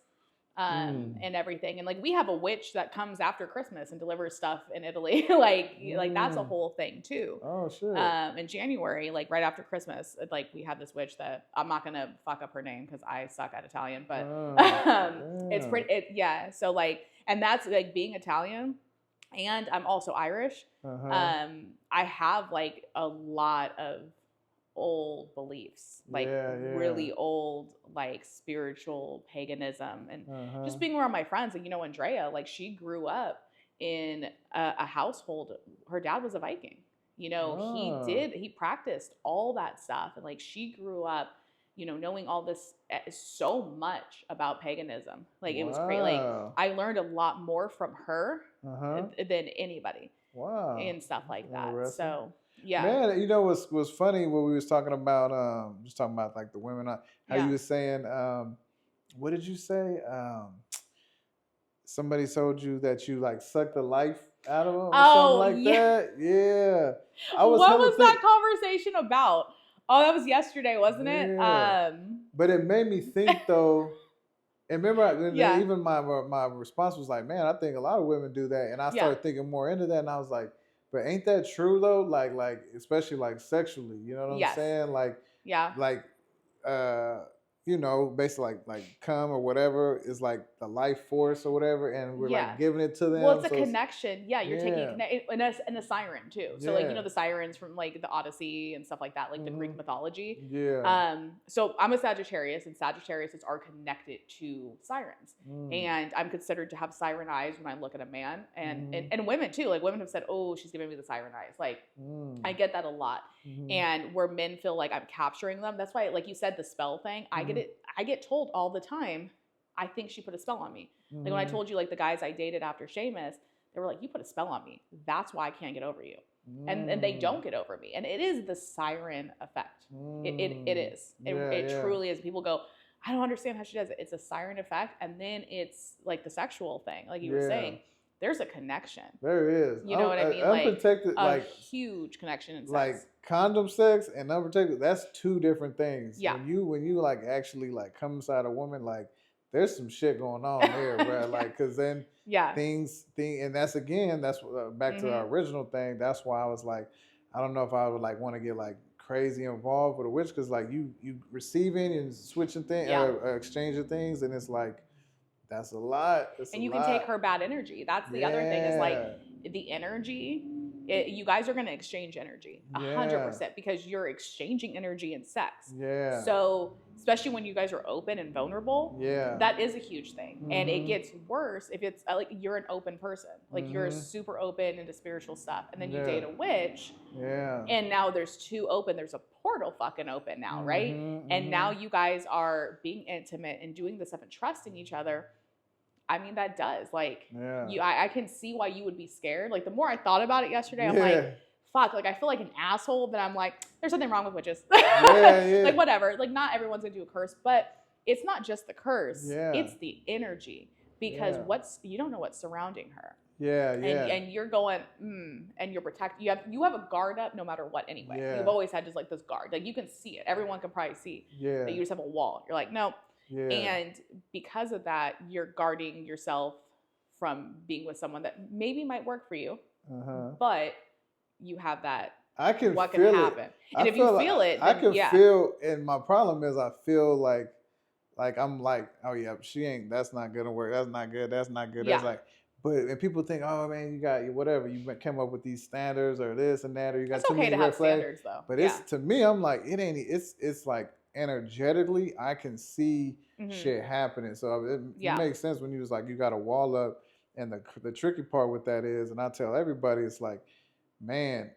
And everything, and like we have a witch that comes after Christmas and delivers stuff in Italy. like that's a whole thing too. Oh shit. In January, like right after Christmas, like we had this witch that I'm not gonna fuck up her name because I suck at Italian, but it's pretty. Yeah. So like, and that's like being Italian, and I'm also Irish. I have like a lot of old beliefs, like really old, like spiritual paganism, and just being around my friends. And Andrea, like she grew up in a household. Her dad was a Viking. He practiced all that stuff, and like she grew up, knowing all this so much about paganism. Like it was great. Like I learned a lot more from her than anybody. Wow. And stuff like that. So. Yeah, man. What's funny? What we was talking about, just talking about like the women. How you was saying, what did you say? Somebody told you that you like sucked the life out of them or something like that. Yeah. What was that conversation about? Oh, that was yesterday, wasn't it? But it made me think though. And remember, even my response was like, man, I think a lot of women do that, and I started thinking more into that, and I was like. But ain't that true though? Like especially like sexually, you know what I'm saying? Like basically like cum or whatever is like the life force or whatever, and we're like giving it to them. Well, it's a connection. Yeah, you're taking and a siren too. So like the sirens from like the Odyssey and stuff like that, like the Greek mythology. Yeah. So I'm a Sagittarius, and Sagittariuses are connected to sirens, and I'm considered to have siren eyes when I look at a man, and women too. Like women have said, "Oh, she's giving me the siren eyes." Like I get that a lot, and where men feel like I'm capturing them. That's why, like you said, the spell thing. I get told all the time, I think she put a spell on me. Like when I told you, like the guys I dated after Seamus, they were like, you put a spell on me. That's why I can't get over you. And they don't get over me. And it is the siren effect. It is. It truly is. People go, I don't understand how she does it. It's a siren effect. And then it's like the sexual thing, like you were saying. There's a connection. There is. You know what I mean? Unprotected, like a huge connection in sex. Like condom sex and unprotected, that's two different things. Yeah. When you like actually like come inside a woman, like there's some shit going on there, bro. Like, cause then and that's back to our original thing. That's why I was like, I don't know if I would like want to get like crazy involved with a witch, cause like you receiving and switching things, exchanging things, and it's like. That's a lot. And you can take her bad energy. That's the other thing is like the energy. You guys are going to exchange energy 100% because you're exchanging energy in sex. Yeah. So especially when you guys are open and vulnerable, that is a huge thing. And it gets worse if it's like you're an open person. Like you're super open into spiritual stuff. And then you date a witch. Yeah. And now there's two open. There's a portal fucking open now, right? And now you guys are being intimate and doing this stuff and trusting each other. I mean, that does. Like, I can see why you would be scared. Like, the more I thought about it yesterday, I'm like, fuck. Like, I feel like an asshole, but I'm like, there's something wrong with witches. Like, whatever. Like, not everyone's going to do a curse, but it's not just the curse. It's the energy. Because you don't know what's surrounding her. And you're going, and you're protected. You have a guard up no matter what anyway. You've always had just like this guard. Like, you can see it. Everyone can probably see that you just have a wall. You're like, no. Yeah. And because of that, you're guarding yourself from being with someone that maybe might work for you, but you have that. What can happen? And if you feel it, I can feel. And my problem is, I feel like I'm like, oh yeah, she ain't. That's not gonna work. That's not good. That's not good. That's like. But and people think, oh man, you got whatever. You came up with these standards or this and that, or you got it's too okay many to have standards though. But it's to me, I'm like, it ain't. It's like. Energetically, I can see shit happening. So it makes sense when you was like, you got a wall up, and the tricky part with that is, and I tell everybody, it's like, man,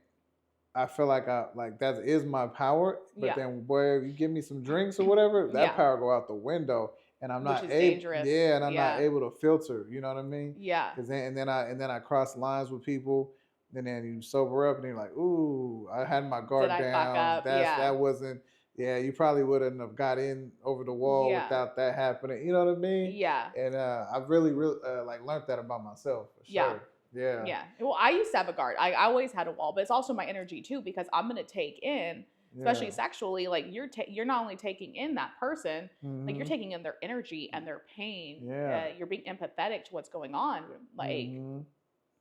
I feel like that is my power. But then, boy, if you give me some drinks or whatever, that power go out the window, and I'm not able. Yeah, and I'm not able to filter. You know what I mean? Yeah. Because then I cross lines with people. And then you sober up, and you're like, ooh, I had my guard down. Fuck up? That wasn't. Yeah, you probably wouldn't have got in over the wall without that happening. You know what I mean? Yeah. And I've really like learned that about myself for sure. Yeah. Yeah. Well, I used to have a guard. I always had a wall, but it's also my energy too, because I'm gonna take in, especially sexually, like you're not only taking in that person, like you're taking in their energy and their pain. Yeah. You're being empathetic to what's going on. Like,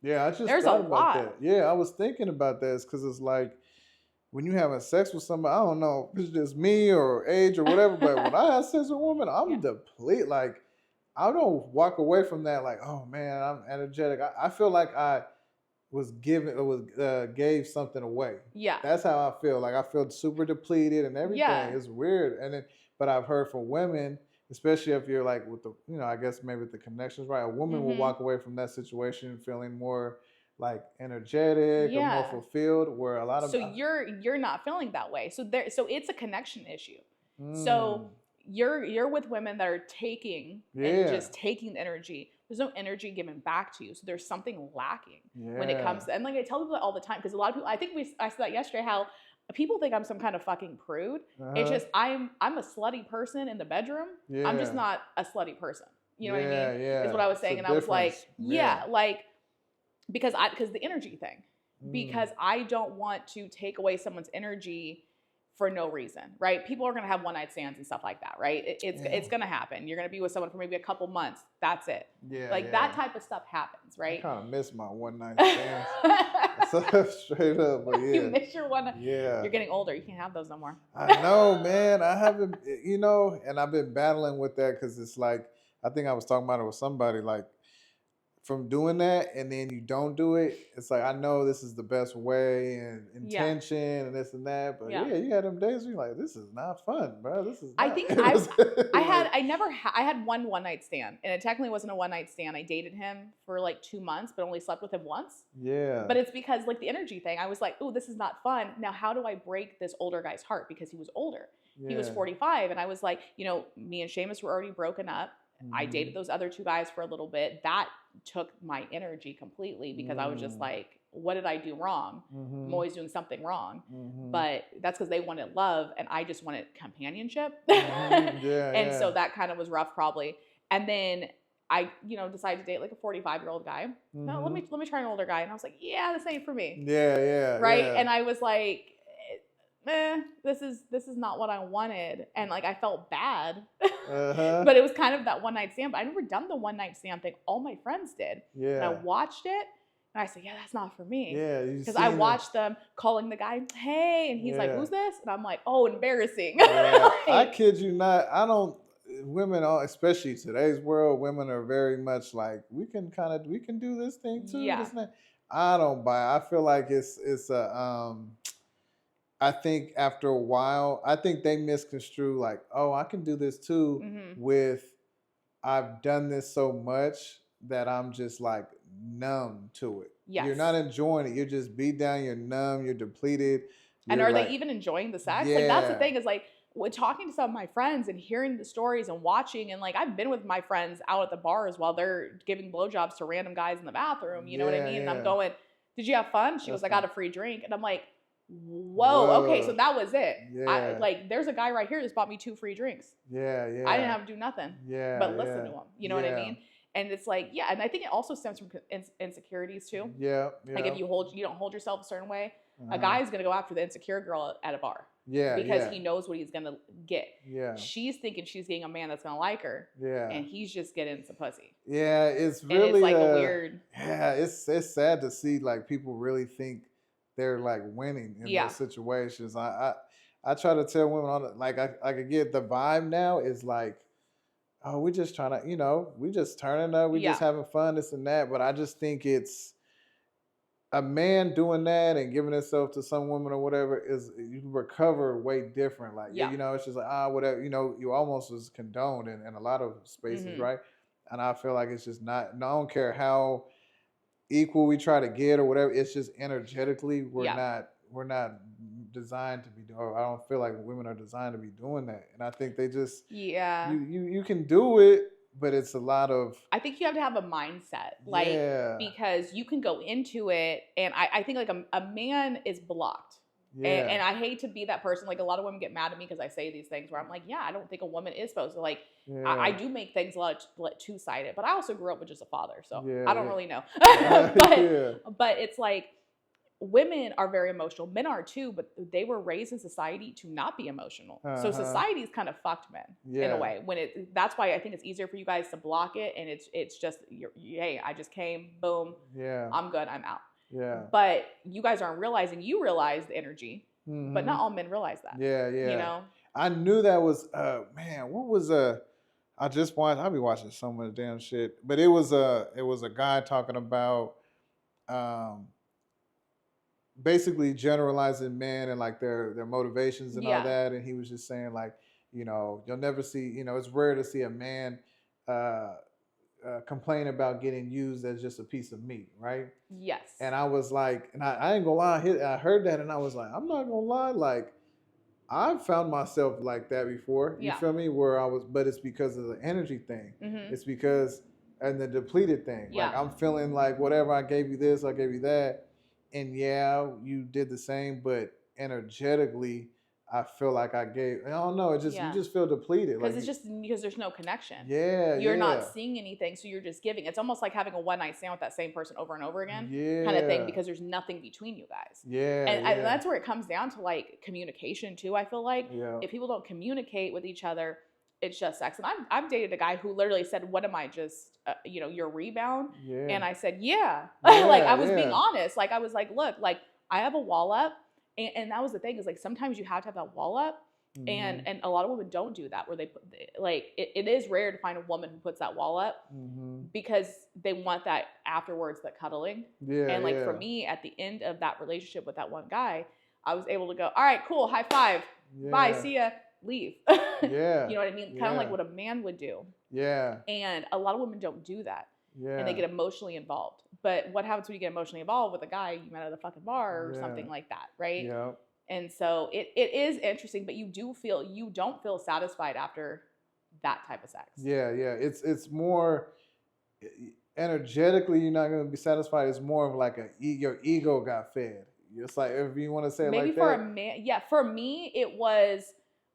yeah, I just there's thought a about lot. that. Yeah, I was thinking about that because it's like when you having sex with somebody, I don't know if it's just me or age or whatever, but when I have sex with a woman, I'm depleted. Like, I don't walk away from that like, oh man, I'm energetic. I feel like I was gave something away. Yeah. That's how I feel. Like I feel super depleted and everything. Yeah. It's weird. But I've heard from women, especially if you're like with the, I guess maybe with the connections, right? A woman will walk away from that situation feeling more like energetic or more fulfilled, where a lot of you're not feeling that way. So it's a connection issue. So you're with women that are taking and just taking the energy. There's no energy given back to you. So there's something lacking when it comes to, and like I tell people that all the time, because a lot of people, I said that yesterday, how people think I'm some kind of fucking prude. It's just I'm a slutty person in the bedroom. I'm just not a slutty person. You know what I mean? Yeah. Is what I was saying. And I was like, like, because the energy thing. Because I don't want to take away someone's energy for no reason, right? People are going to have one night stands and stuff like that, right? It's going to happen. You're going to be with someone for maybe a couple months. That's it. That type of stuff happens, right? I kind of miss my one night stands. Straight up, but yeah. You miss your one. Yeah. You're getting older. You can't have those no more. I know, man. I haven't, and I've been battling with that because it's like, I think I was talking about it with somebody, like, from doing that and then you don't do it, it's like I know this is the best way and intention and this and that, but you had them days where you're like, this is not fun, bro. This is not. I think I had one night stand, and it technically wasn't a one night stand. I dated him for like 2 months, but only slept with him once. Yeah. But it's because like the energy thing. I was like, oh, this is not fun. Now how do I break this older guy's heart, because he was older. He was 45, and I was like, me and Seamus were already broken up. I dated those other 2 guys for a little bit. That took my energy completely, because I was just like, what did I do wrong? I'm always doing something wrong. But that's because they wanted love and I just wanted companionship. So that kind of was rough probably. And then I, decided to date like a 45-year-old guy. No, let me try an older guy. And I was like, yeah, this ain't for me. Right. Yeah. And I was like, this is not what I wanted. And like I felt bad. But it was kind of that one night stand. But I never done the one night stand thing. All my friends did. Yeah. And I watched it and I said, yeah, that's not for me. Yeah. Because I watched them calling the guy, hey, and he's like, who's this? And I'm like, oh, embarrassing. Yeah. I kid you not. Women, especially today's world, women are very much like, we can do this thing too. Yeah. I don't buy it. I feel like it's I think after a while, I think they misconstrue like, oh, I can do this too with, I've done this so much that I'm just like numb to it. Yes. You're not enjoying it. You're just beat down. You're numb. You're depleted. And are they even enjoying the sex? Yeah. Like that's the thing, is like, with talking to some of my friends and hearing the stories and watching, and like I've been with my friends out at the bars while they're giving blowjobs to random guys in the bathroom. You know what I mean? Yeah. And I'm going, did you have fun? She goes, I got a free drink. And I'm like, Whoa, okay, so that was it. Yeah. There's a guy right here that's bought me 2 free drinks. Yeah. I didn't have to do nothing. Yeah. But listen to him. You know what I mean? And it's like, yeah, and I think it also stems from insecurities too. Yeah. Like if you don't hold yourself a certain way, a guy is gonna go after the insecure girl at a bar. Yeah. Because he knows what he's gonna get. Yeah. She's thinking she's getting a man that's gonna like her. Yeah. And he's just getting some pussy. Yeah, it's really and it's like a weird. Yeah, it's sad to see like people really think they're like winning in those situations. I try to tell women on like I could get the vibe now is like, oh, we're just trying to, we just turning up, we just having fun, this and that. But I just think it's a man doing that and giving himself to some woman or whatever is, you recover way different. Like, it's just like, whatever, you almost was condoned in a lot of spaces, right? And I feel like it's just not, I don't care how equal we try to get or whatever, it's just energetically we're not designed to be doing. I don't feel like women are designed to be doing that, and I think they just you can do it, but it's a lot of, I think you have to have a mindset, like because you can go into it, and I think like a man is blocked And I hate to be that person. Like, a lot of women get mad at me because I say these things where I'm like, yeah, I don't think a woman is supposed to, like, I do make things a lot two-sided, but I also grew up with just a father, so I don't really know. But it's like, women are very emotional. Men are too, but they were raised in society to not be emotional. So society's kind of fucked men in a way. That's why I think it's easier for you guys to block it, and it's just, hey, I just came, boom, I'm good, I'm out. But you guys aren't realizing, you realize the energy, but not all men realize that. You know? I knew that was man, what was I'll be watching so much damn shit. But it was a guy talking about basically generalizing men and like their motivations and all that, and he was just saying, like, you'll never see, it's rare to see a man complain about getting used as just a piece of meat, right? Yes. And I was like, and I ain't gonna lie, I heard that and I was like, I'm not gonna lie, like, I've found myself like that before. You feel me? But it's because of the energy thing. It's because, and the depleted thing. Like, I'm feeling like whatever, I gave you this, I gave you that. And you did the same, but energetically, I feel like I don't know. It just, you just feel depleted. Because it's just because there's no connection. Yeah. You're not seeing anything, so you're just giving. It's almost like having a one-night stand with that same person over and over again, kind of thing, because there's nothing between you guys. And that's where it comes down to, like, communication too. I feel like if people don't communicate with each other, it's just sex. And I've dated a guy who literally said, "What am I, just your rebound?" And I said, like, I was being honest. Like, I was like, look, like, I have a wall up. And that was the thing, is like, sometimes you have to have that wall up, and a lot of women don't do that, where they put, like, it is rare to find a woman who puts that wall up, because they want that afterwards, that cuddling. And like, for me, at the end of that relationship with that one guy, I was able to go, all right, cool, high five, bye, see ya, leave. You know what I mean? Kind of like what a man would do. And a lot of women don't do that. And they get emotionally involved. But what happens when you get emotionally involved with a guy you met at a fucking bar or something like that, right? And so it is interesting, but you don't feel satisfied after that type of sex. It's more energetically, you're not going to be satisfied. It's more of like your ego got fed. It's like, if you want to say it like that. Maybe for a man, for me, it was,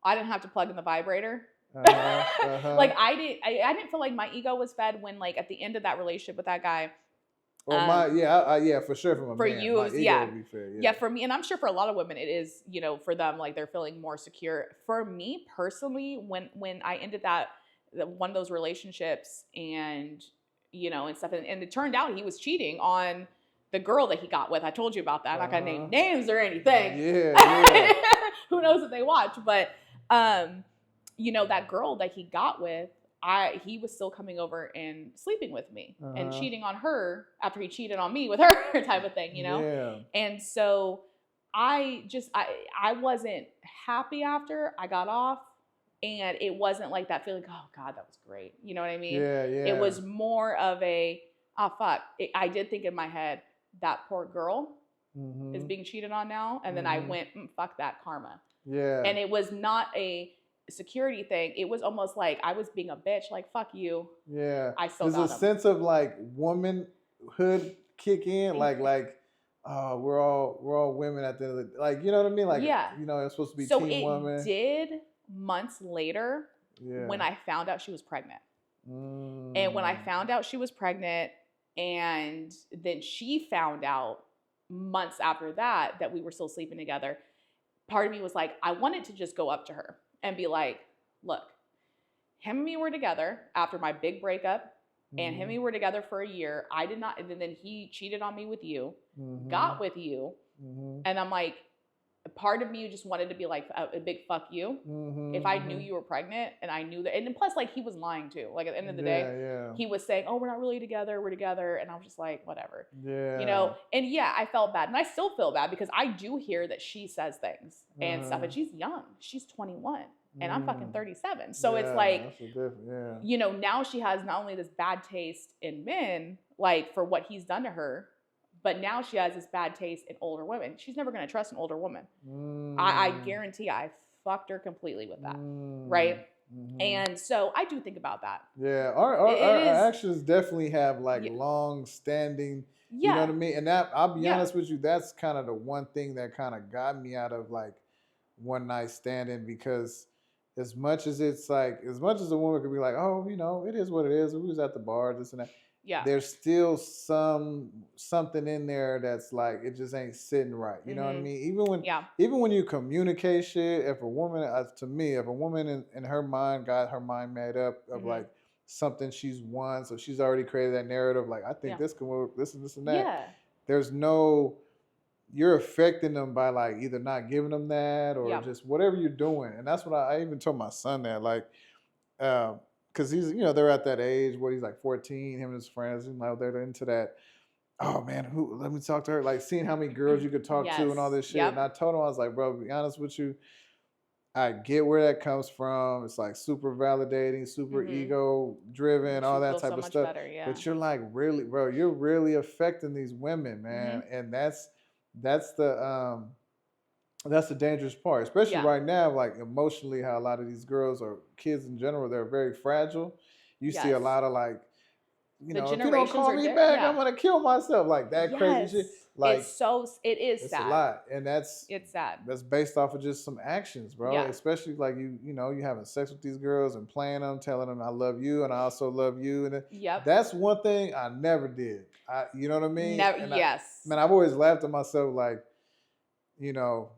I didn't have to plug in the vibrator. Like, I didn't feel like my ego was fed when, like, at the end of that relationship with that guy. For sure. For you, my ego would be fair, for me, and I'm sure for a lot of women, it is, for them, like, they're feeling more secure. For me personally, when I ended one of those relationships, and and stuff, and it turned out he was cheating on the girl that he got with. I told you about that. I'm not gonna name names or anything. Who knows if they watch, but that girl that he got with, he was still coming over and sleeping with me and cheating on her after he cheated on me with her, type of thing, And so I wasn't happy after I got off, and it wasn't like that feeling, oh God, that was great. You know what I mean? It was more of a, oh fuck. I did think in my head, that poor girl is being cheated on now. And then I went, fuck that, karma. And it was not a security thing. It was almost like I was being a bitch, like, fuck you. I still There's a sense of, like, womanhood kick in, like we're all women at the end of the, like, you know what I mean? Like, it's supposed to be team woman. So it did months later when I found out she was pregnant. And when I found out she was pregnant, and then she found out months after that we were still sleeping together, part of me was like, I wanted to just go up to her and be like, look, him and me were together after my big breakup, and him and me were together for a year. I did not, and then he cheated on me with you, got with you, and I'm like, part of me just wanted to be like a big fuck you. If I knew you were pregnant, and I knew that, and then plus, like, he was lying too. Like, at the end of the day, he was saying, oh, we're not really together, we're together, and I was just like, whatever. And I felt bad, and I still feel bad, because I do hear that she says things and stuff, and she's young, she's 21. And I'm fucking 37. So it's like, now she has not only this bad taste in men, like, for what he's done to her, but now she has this bad taste in older women. She's never going to trust an older woman. I guarantee I fucked her completely with that. Right? And so I do think about that. Our actions definitely have, like, long standing You know Yeah. what I mean? And that, I'll be Yeah. honest with you, that's kind of the one thing that kind of got me out of like one night standing, because as much as it's like, as much as a woman could be like, oh, you know, it is what it is. We was at the bar, this and that. Yeah. There's still something in there that's like, it just ain't sitting right. You know what I mean? Even when you communicate shit, if a woman, to me, if a woman in her mind got her mind made up of like something she's won, so she's already created that narrative, like I think this can work, this and this and that. Yeah. There's no, you're affecting them by like either not giving them that or just whatever you're doing. And that's what I even told my son that, like, because he's, you know, they're at that age where he's like 14, him and his friends, and like they're into that. Oh man, who? Let me talk to her. Like seeing how many girls you could talk to and all this shit. And I told him, I was like, bro, to be honest with you, I get where that comes from. It's like super validating, super ego driven, all that type of stuff. Better, but you're like, really, bro, you're really affecting these women, man. And that's the dangerous part, especially right now, like emotionally, how a lot of these girls or kids in general, they're very fragile. You see a lot of like, you know, if you don't call me back, I'm gonna kill myself, like that crazy shit. Like it is sad. A lot, and it's sad. That's based off of just some actions, bro. Especially like you know, you having sex with these girls and playing them, telling them I love you and I also love you, and that's one thing I never did. You know what I mean? Man, I've always laughed at myself, like, you know,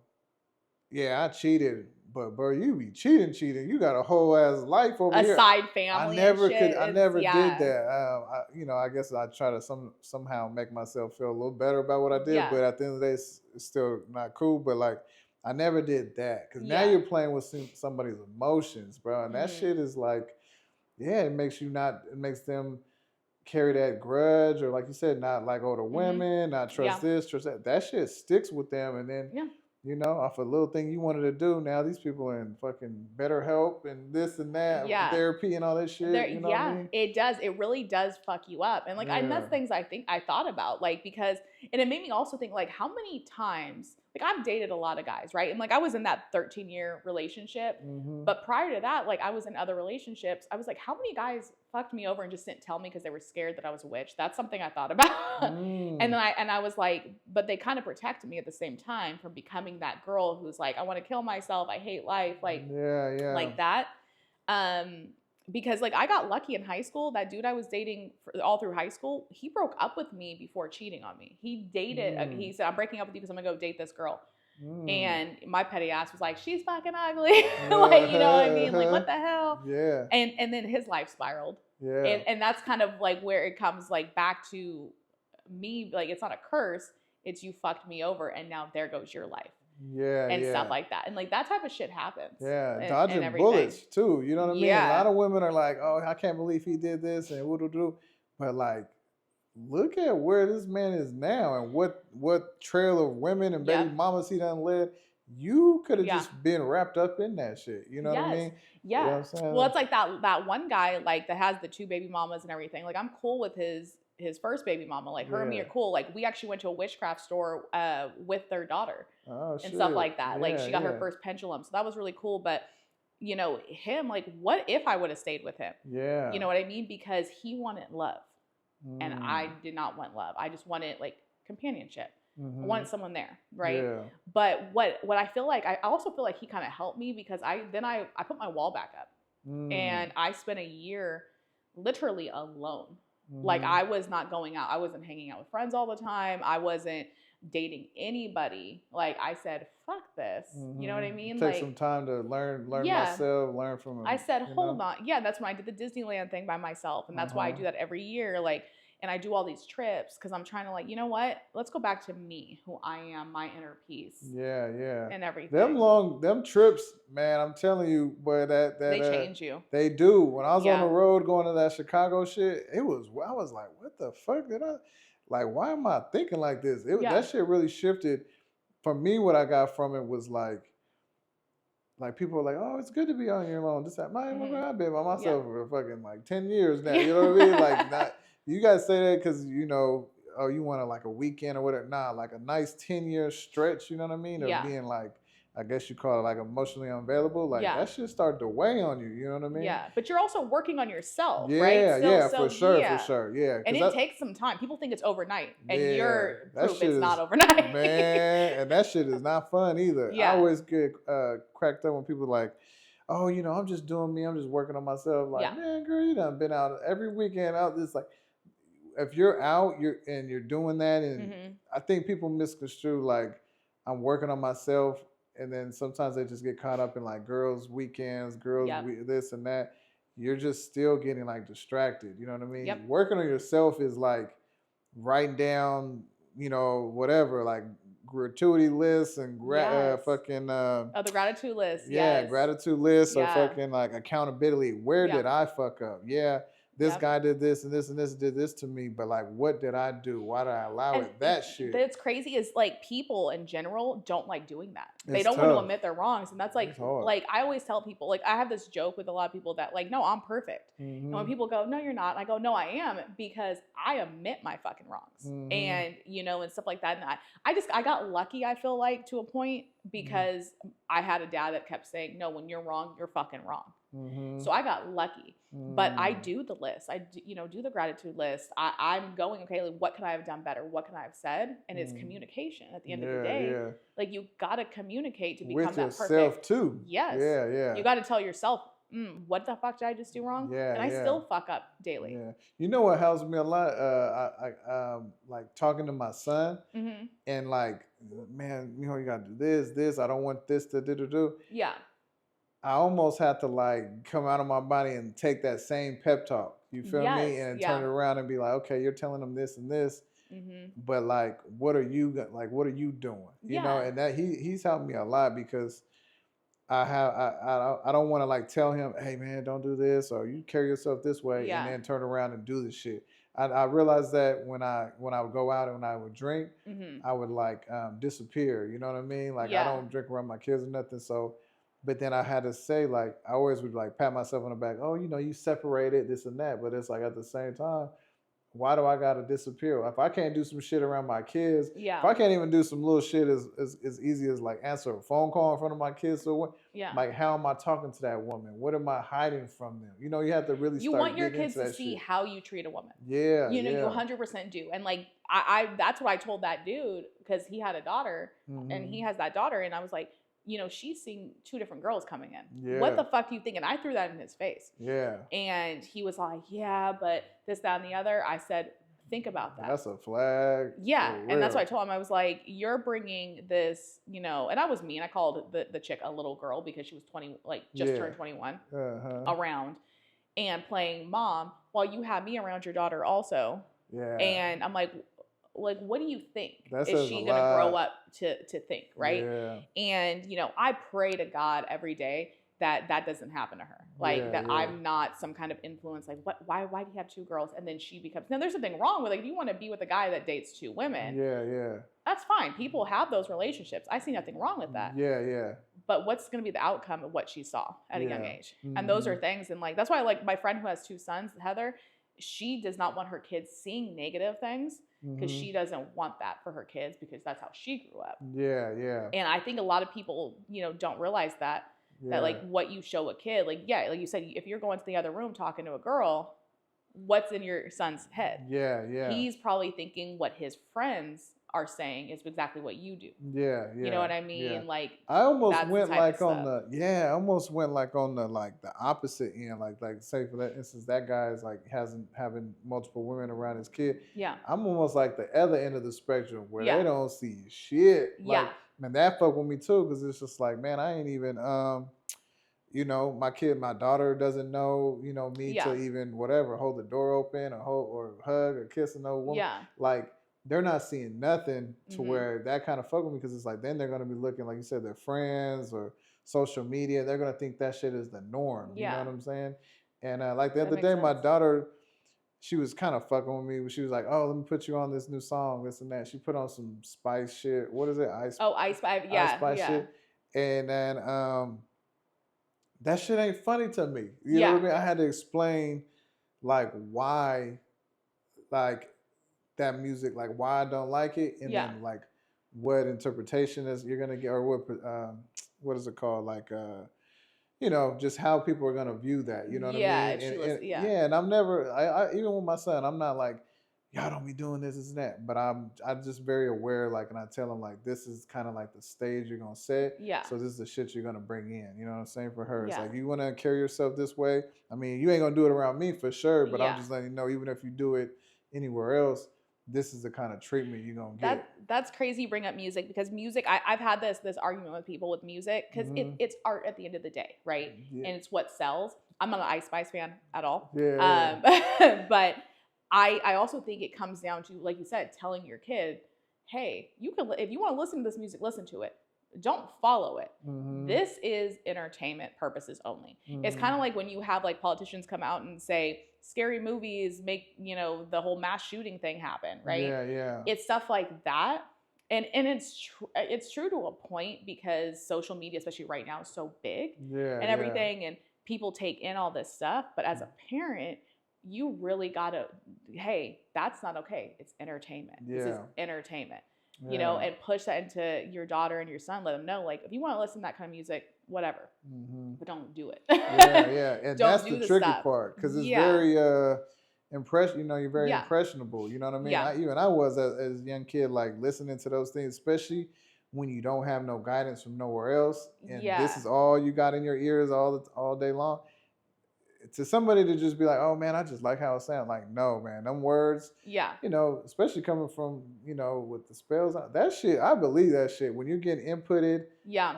yeah, I cheated, but bro, you be cheating. You got a whole ass life over here. A side family. I never did that. You know, I guess I try to somehow make myself feel a little better about what I did, but at the end of the day, it's still not cool. But like, I never did that, because now you're playing with somebody's emotions, bro, and that shit is like, it makes them carry that grudge, or like you said, not like older women, not trust this, trust that. That shit sticks with them, and then you know, off a little thing you wanted to do, now these people are in fucking BetterHelp and this and that, therapy and all that shit. You know what I mean? It does. It really does fuck you up. And like, and that's things I think I thought about, like, because, and it made me also think, like, how many times, like, I've dated a lot of guys, right? And like, I was in that 13-year relationship, but prior to that, like, I was in other relationships. I was like, how many guys fucked me over and just didn't tell me because they were scared that I was a witch? That's something I thought about. And then I was like, but they kind of protected me at the same time from becoming that girl who's like, I want to kill myself, I hate life, like like that. Because like, I got lucky in high school. That dude I was dating all through high school, he broke up with me before cheating on me. He dated, he said, I'm breaking up with you because I'm gonna go date this girl. And my petty ass was like, she's fucking ugly. Like, you know what I mean? Like, what the hell? Yeah. And then his life spiraled. Yeah. And that's kind of like where it comes like back to me, like, it's not a curse, it's you fucked me over and now there goes your life. And stuff like that. And like, that type of shit happens. Dodging bullets too. You know what I mean? A lot of women are like, oh, I can't believe he did this and what. But like, look at where this man is now and what trail of women and baby mamas he done led. You could have just been wrapped up in that shit. You know what I mean? Yeah. You know what I'm saying? Well, it's like that one guy, like, that has the 2 baby mamas and everything. Like, I'm cool with his first baby mama. Like, her and me are cool. Like, we actually went to a witchcraft store with their daughter and stuff like that. Like, she got her first pendulum. So that was really cool. But, you know, him, like, what if I would have stayed with him? Yeah. You know what I mean? Because he wanted love. And I did not want love. I just wanted, like, companionship. I wanted someone there, right? Yeah. But what I feel like, I also feel like he kind of helped me, because I put my wall back up. And I spent a year literally alone. Like, I was not going out. I wasn't hanging out with friends all the time. I wasn't dating anybody. Like, I said, fuck this. You know what I mean? Take some time to learn myself, learn from him. I said, hold on. Yeah, that's when I did the Disneyland thing by myself. And that's why I do that every year. Like, and I do all these trips because I'm trying to, like, you know what? Let's go back to me, who I am, my inner peace. Yeah. And everything. Them trips, man, I'm telling you, boy, they change you. They do. When I was on the road going to that Chicago shit, I was like, what the fuck did I, like, why am I thinking like this? That shit really shifted. For me, what I got from it was like people are like, oh, it's good to be on your own. This, that, I've been by myself for fucking like 10 years now. You know what I mean? Like, not. You guys say that because, you know, oh, you want like a weekend or whatever. Nah, like a nice 10-year stretch, you know what I mean? Of being like, I guess you call it like emotionally unavailable, like that shit start to weigh on you. You know what I mean? Yeah, but you're also working on yourself, Yeah, right? yeah, for sure. Yeah, and it takes some time. People think it's overnight, and yeah, you're that proof shit it's is not overnight. man, and that shit is not fun either. I Yeah. always get cracked up when people like, oh, you know, I'm just doing me. I'm just working on myself. Like, Yeah. man, girl, you done been out every weekend out. This like, if you're out, you're doing that, and I think people misconstrue like I'm working on myself, and then sometimes they just get caught up in like girls' weekends, this and that. You're just still getting like distracted. You know what I mean? Yep. Working on yourself is like writing down, you know, whatever, like gratuity lists and fucking the gratitude list. Yeah, yes. gratitude lists or fucking like accountability. Where did I fuck up? Yeah, this guy did this and this and this did this to me, but like, what did I do? Why did I allow it? That shit. That's crazy. Is like people in general don't like doing that. They don't want to admit their wrongs, and that's like I always tell people. Like I have this joke with a lot of people that like, no, I'm perfect. And when people go, no, you're not, I go, no, I am, because I admit my fucking wrongs, and you know, and stuff like that. And I got lucky. I feel like to a point because I had a dad that kept saying, no, when you're wrong, you're fucking wrong. So I got lucky, but I do the list. I do, do the gratitude list. I'm going, okay, like, what could I have done better? What can I have said? And it's communication at the end of the day. Yeah. Like you got to communicate to become with that perfect. yourself too. Yes. Yeah. You got to tell yourself, what the fuck did I just do wrong? Yeah. And I still fuck up daily. Yeah. You know what helps me a lot? I like talking to my son and like, man, you know, you got to do this. I don't want this to do. Yeah. I almost have to like come out of my body and take that same pep talk. You feel me? And turn it around and be like, okay, you're telling them this and this, but like, what are you doing? You know, and that he's helped me a lot because I don't want to like tell him, hey man, don't do this or you carry yourself this way, and then turn around and do the shit. I realized that when I would go out and when I would drink, I would like disappear. You know what I mean? Like I don't drink around my kids or nothing, so. But then I had to say, like, I always would like pat myself on the back. Oh, you know, you separated this and that. But it's like at the same time, why do I gotta disappear? If I can't do some shit around my kids, if I can't even do some little shit as easy as like answer a phone call in front of my kids, so what? Like, how am I talking to that woman? What am I hiding from them? You know, you have to really. You want your kids to see how you treat a woman. Yeah, you 100% do. And like I that's what I told that dude because he had a daughter and he has that daughter, and I was like, you know, she's seeing two different girls coming in. Yeah. What the fuck do you think? And I threw that in his face. Yeah. And he was like, yeah, but this, that, and the other. I said, think about that. That's a flag. Yeah. And that's what I told him. I was like, you're bringing this, you know, and I was mean. I called the chick a little girl because she was 20, like just turned 21 around and playing mom while you have me around your daughter also. Yeah. And I'm like, what do you think? Is she gonna grow up to think, right? Yeah. And you know, I pray to God every day that doesn't happen to her. Like I'm not some kind of influence. Like why do you have two girls? And then she becomes. Now there's something wrong with, like, if you want to be with a guy that dates two women. Yeah. That's fine. People have those relationships. I see nothing wrong with that. Yeah. But what's going to be the outcome of what she saw at a young age? And those are things. And like that's why, like, my friend who has two sons, Heather, she does not want her kids seeing negative things. Because she doesn't want that for her kids because that's how she grew up. Yeah. And I think a lot of people, you know, don't realize that like what you show a kid, like you said, if you're going to the other room talking to a girl, what's in your son's head? Yeah. He's probably thinking what his friends are saying is exactly what you do. Yeah. You know what I mean? Yeah. Like I almost went like on the like the opposite end. Like say for that instance, that guy is like having multiple women around his kid. Yeah. I'm almost like the other end of the spectrum where they don't see shit. Like, man, that fuck with me too, because it's just like, man, I ain't even you know, my daughter doesn't know, you know, me to even whatever, hold the door open or hug or kiss another woman. Yeah. Like they're not seeing nothing to where that kind of fuck with me, because it's like then they're going to be looking, like you said, their friends or social media. They're going to think that shit is the norm. You know what I'm saying? And like the other day, my daughter, she was kind of fucking with me. She was like, oh, let me put you on this new song, this and that. She put on some Spice shit. What is it? Ice Spice. Yeah. Ice Spice shit. And then that shit ain't funny to me. You know what I mean? I had to explain like why, like, that music, like why I don't like it, and then like what interpretation is you're gonna get, or what what is it called? Like you know, just how people are gonna view that. You know what I Yeah, mean? if she And yeah. yeah, and I'm never. I even with my son, I'm not like, y'all don't be doing this and that. But I'm just very aware. Like, and I tell him like, this is kind of like the stage you're gonna set. Yeah. So this is the shit you're gonna bring in. You know what I'm saying? For her, it's Yeah. like you want to carry yourself this way. I mean, you ain't gonna do it around me for sure. But I'm Yeah. just letting you know, even if you do it anywhere else, this is the kind of treatment you're gonna get. That's crazy you bring up music, because music, I've had this argument with people with music, because it's art at the end of the day, right? Yeah. And it's what sells. I'm not an Ice Spice fan at all. Yeah. But I also think it comes down to, like you said, telling your kid, hey, you can, if you want to listen to this music, listen to it. Don't follow it. This is entertainment purposes only. It's kind of like when you have like politicians come out and say scary movies make, you know, the whole mass shooting thing happen, right? Yeah. It's stuff like that. And it's true to a point, because social media, especially right now, is so big and everything, and people take in all this stuff. But as a parent, you really gotta, hey, that's not okay. It's entertainment. This is entertainment. You know, and push that into your daughter and your son. Let them know, like, if you want to listen to that kind of music, whatever, but don't do it. And that's the tricky part, because it's very you know, you're very impressionable. You know what I mean? Even I was as a young kid, like listening to those things, especially when you don't have no guidance from nowhere else, and this is all you got in your ears all day long. To somebody to just be like, oh man, I just like how it sounds. Like, no, man, them words, you know, especially coming from, you know, with the spells, that shit, I believe that shit. When you're getting inputted,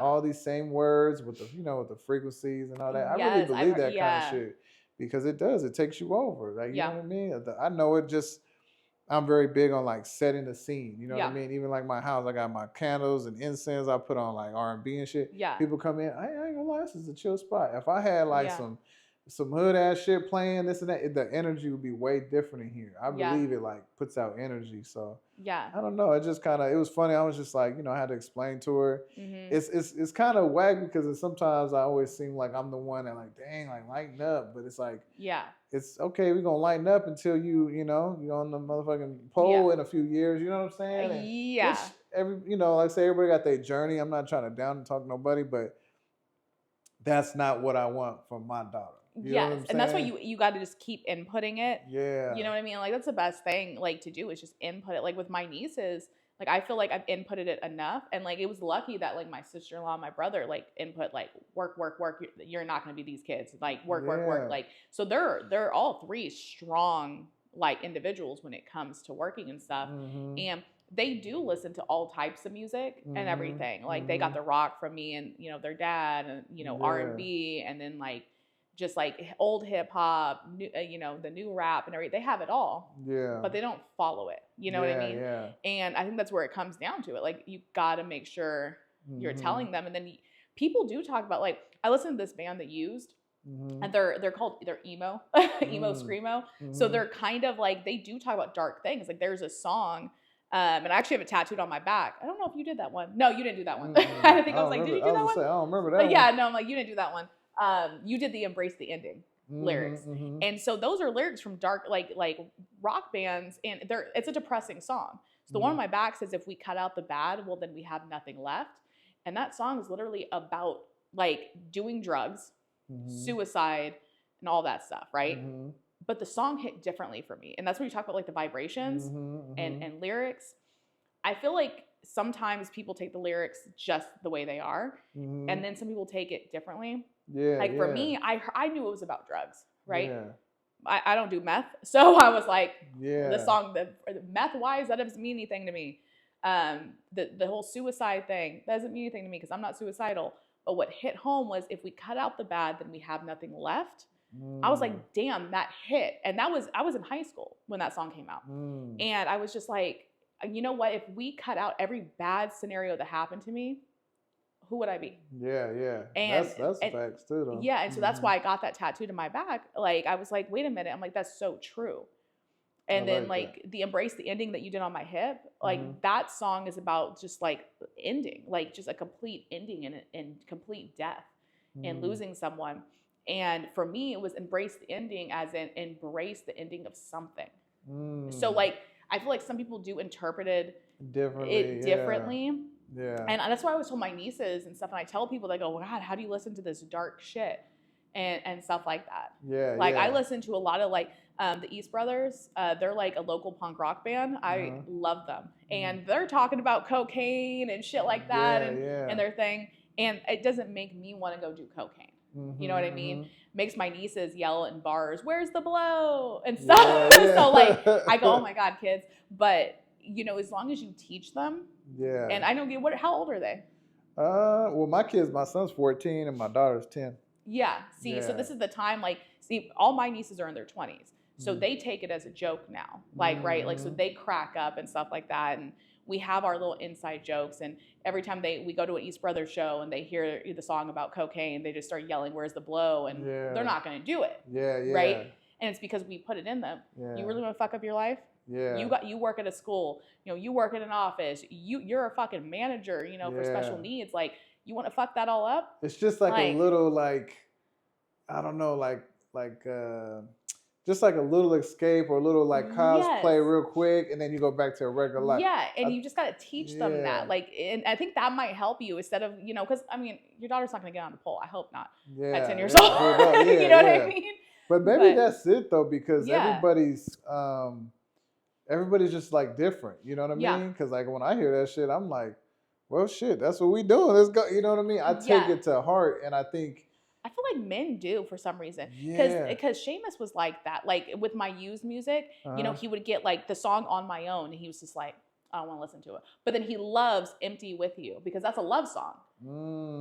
all these same words with the, you know, with the frequencies and all that, I really believe that kind of shit, because it does, it takes you over. Like, you know what I mean? I know it just, I'm very big on like setting the scene. You know what I mean? Even like my house, I got my candles and incense. I put on like R&B and shit. People come in, I ain't gonna lie, this is a chill spot. If I had like some hood ass shit playing, this and that, the energy would be way different in here. I believe it like puts out energy. So I don't know. It just kind of, it was funny. I was just like, you know, I had to explain to her. It's kind of whack, because sometimes I always seem like I'm the one that like, dang, like lighten up. But it's like, it's okay. We're gonna lighten up until you know, you're on the motherfucking pole in a few years. You know what I'm saying? And which you know, like I say, everybody got their journey. I'm not trying to down and talk nobody, but that's not what I want from my daughter. You know what I'm saying? And that's why you got to just keep inputting it. You know what I mean? Like, that's the best thing, like, to do, is just input it. Like with my nieces, like, I feel like I've inputted it enough, and like, it was lucky that like my sister-in-law and my brother like input like work. You're not going to be these kids. Like work. Like, so they're all three strong like individuals when it comes to working and stuff, and they do listen to all types of music and everything. Like they got the rock from me and, you know, their dad, and, you know, R&B, and then like just like old hip hop, you know, the new rap and everything. They have it all. But they don't follow it. You know what I mean? And I think that's where it comes down to it. Like, you got to make sure you're telling them. And then people do talk about, like, I listened to this band that Used, and they're called, they're emo, emo screamo. So they're kind of like, they do talk about dark things. Like, there's a song, and I actually have it tattooed on my back. I don't know if you did that one. No, you didn't do that one. I think I was like, did you do that one? I don't remember that one. Yeah, no, I'm like, you didn't do that one. You did the Embrace the Ending lyrics. And so those are lyrics from dark, like rock bands, and it's a depressing song. So the one on my back says, if we cut out the bad, well, then we have nothing left. And that song is literally about like doing drugs, suicide, and all that stuff, right? But the song hit differently for me. And that's when you talk about like the vibrations and lyrics. I feel like sometimes people take the lyrics just the way they are, and then some people take it differently. Like for me, I knew it was about drugs, right? I don't do meth, so I was like, the song, the meth wise, that doesn't mean anything to me. The whole suicide thing doesn't mean anything to me, because I'm not suicidal. But what hit home was, if we cut out the bad, then we have nothing left. I was like, damn, that hit. And I was in high school when that song came out, and I was just like, you know what? If we cut out every bad scenario that happened to me, who would I be? And that's facts too, though. Yeah, and so that's why I got that tattooed to my back. Like, I was like, wait a minute. I'm like, that's so true. And then like the Embrace the Ending that you did on my hip, like that song is about just like ending, like just a complete ending and complete death and losing someone. And for me, it was embrace the ending as in embrace the ending of something. So like, I feel like some people do interpret it differently. Yeah. And that's why I always told my nieces and stuff, and I tell people, they go, well, God, how do you listen to this dark shit and stuff like that? Yeah. Like I listen to a lot of like the East Brothers. They're like a local punk rock band. I love them, and they're talking about cocaine and shit like that, and their thing. And it doesn't make me want to go do cocaine. You know what I mean? Makes my nieces yell in bars, "Where's the blow?" and stuff. So like I go, "Oh my God, kids!" But you know, as long as you teach them. Yeah. And I don't get how old are they? Well, my son's 14 and my daughter's 10. Yeah. See, so this is the time, like, see, all my nieces are in their 20s. So they take it as a joke now. Like, right? Like, so they crack up and stuff like that. And we have our little inside jokes. And every time we go to an East Brothers show and they hear the song about cocaine, they just start yelling, "Where's the blow?" And they're not going to do it. Yeah. Right? And it's because we put it in them. Yeah. You really want to fuck up your life? Yeah. You work at a school, you know, you work in an office, you're a fucking manager, you know, for special needs. Like, you want to fuck that all up? It's just like a little, like, I don't know, just like a little escape or a little like cosplay real quick, and then you go back to a regular life. Yeah, and you just got to teach them that. Like, and I think that might help you instead of, you know, because I mean, your daughter's not going to get on the pole. I hope not. At 10 years old. You know what I mean? But maybe that's it though, because everybody's just like different. You know what I mean? Because like when I hear that shit, I'm like, well, shit, that's what we doing. Let's go. You know what I mean? I take it to heart, and I think. I feel like men do for some reason. Because Seamus was like that. Like with my used music, you know, he would get like the song On My Own, and he was just like, I don't want to listen to it. But then he loves Empty With You because that's a love song.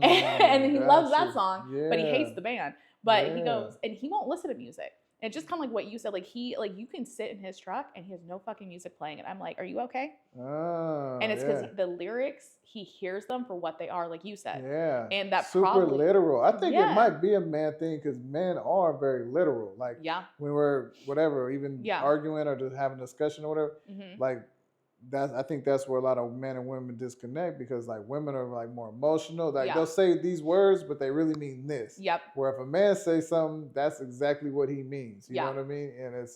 And he loves that song, but he hates the band. But he goes, and he won't listen to music. And just kind of like what you said, like you can sit in his truck and he has no fucking music playing. And I'm like, are you okay? And it's because the lyrics, he hears them for what they are, like you said. Yeah. And that super literal. I think it might be a man thing because men are very literal. Like when we're whatever, even arguing or just having a discussion or whatever, like I think that's where a lot of men and women disconnect because like women are like more emotional. Like they'll say these words, but they really mean this. Where if a man says something, that's exactly what he means. You know what I mean? And it's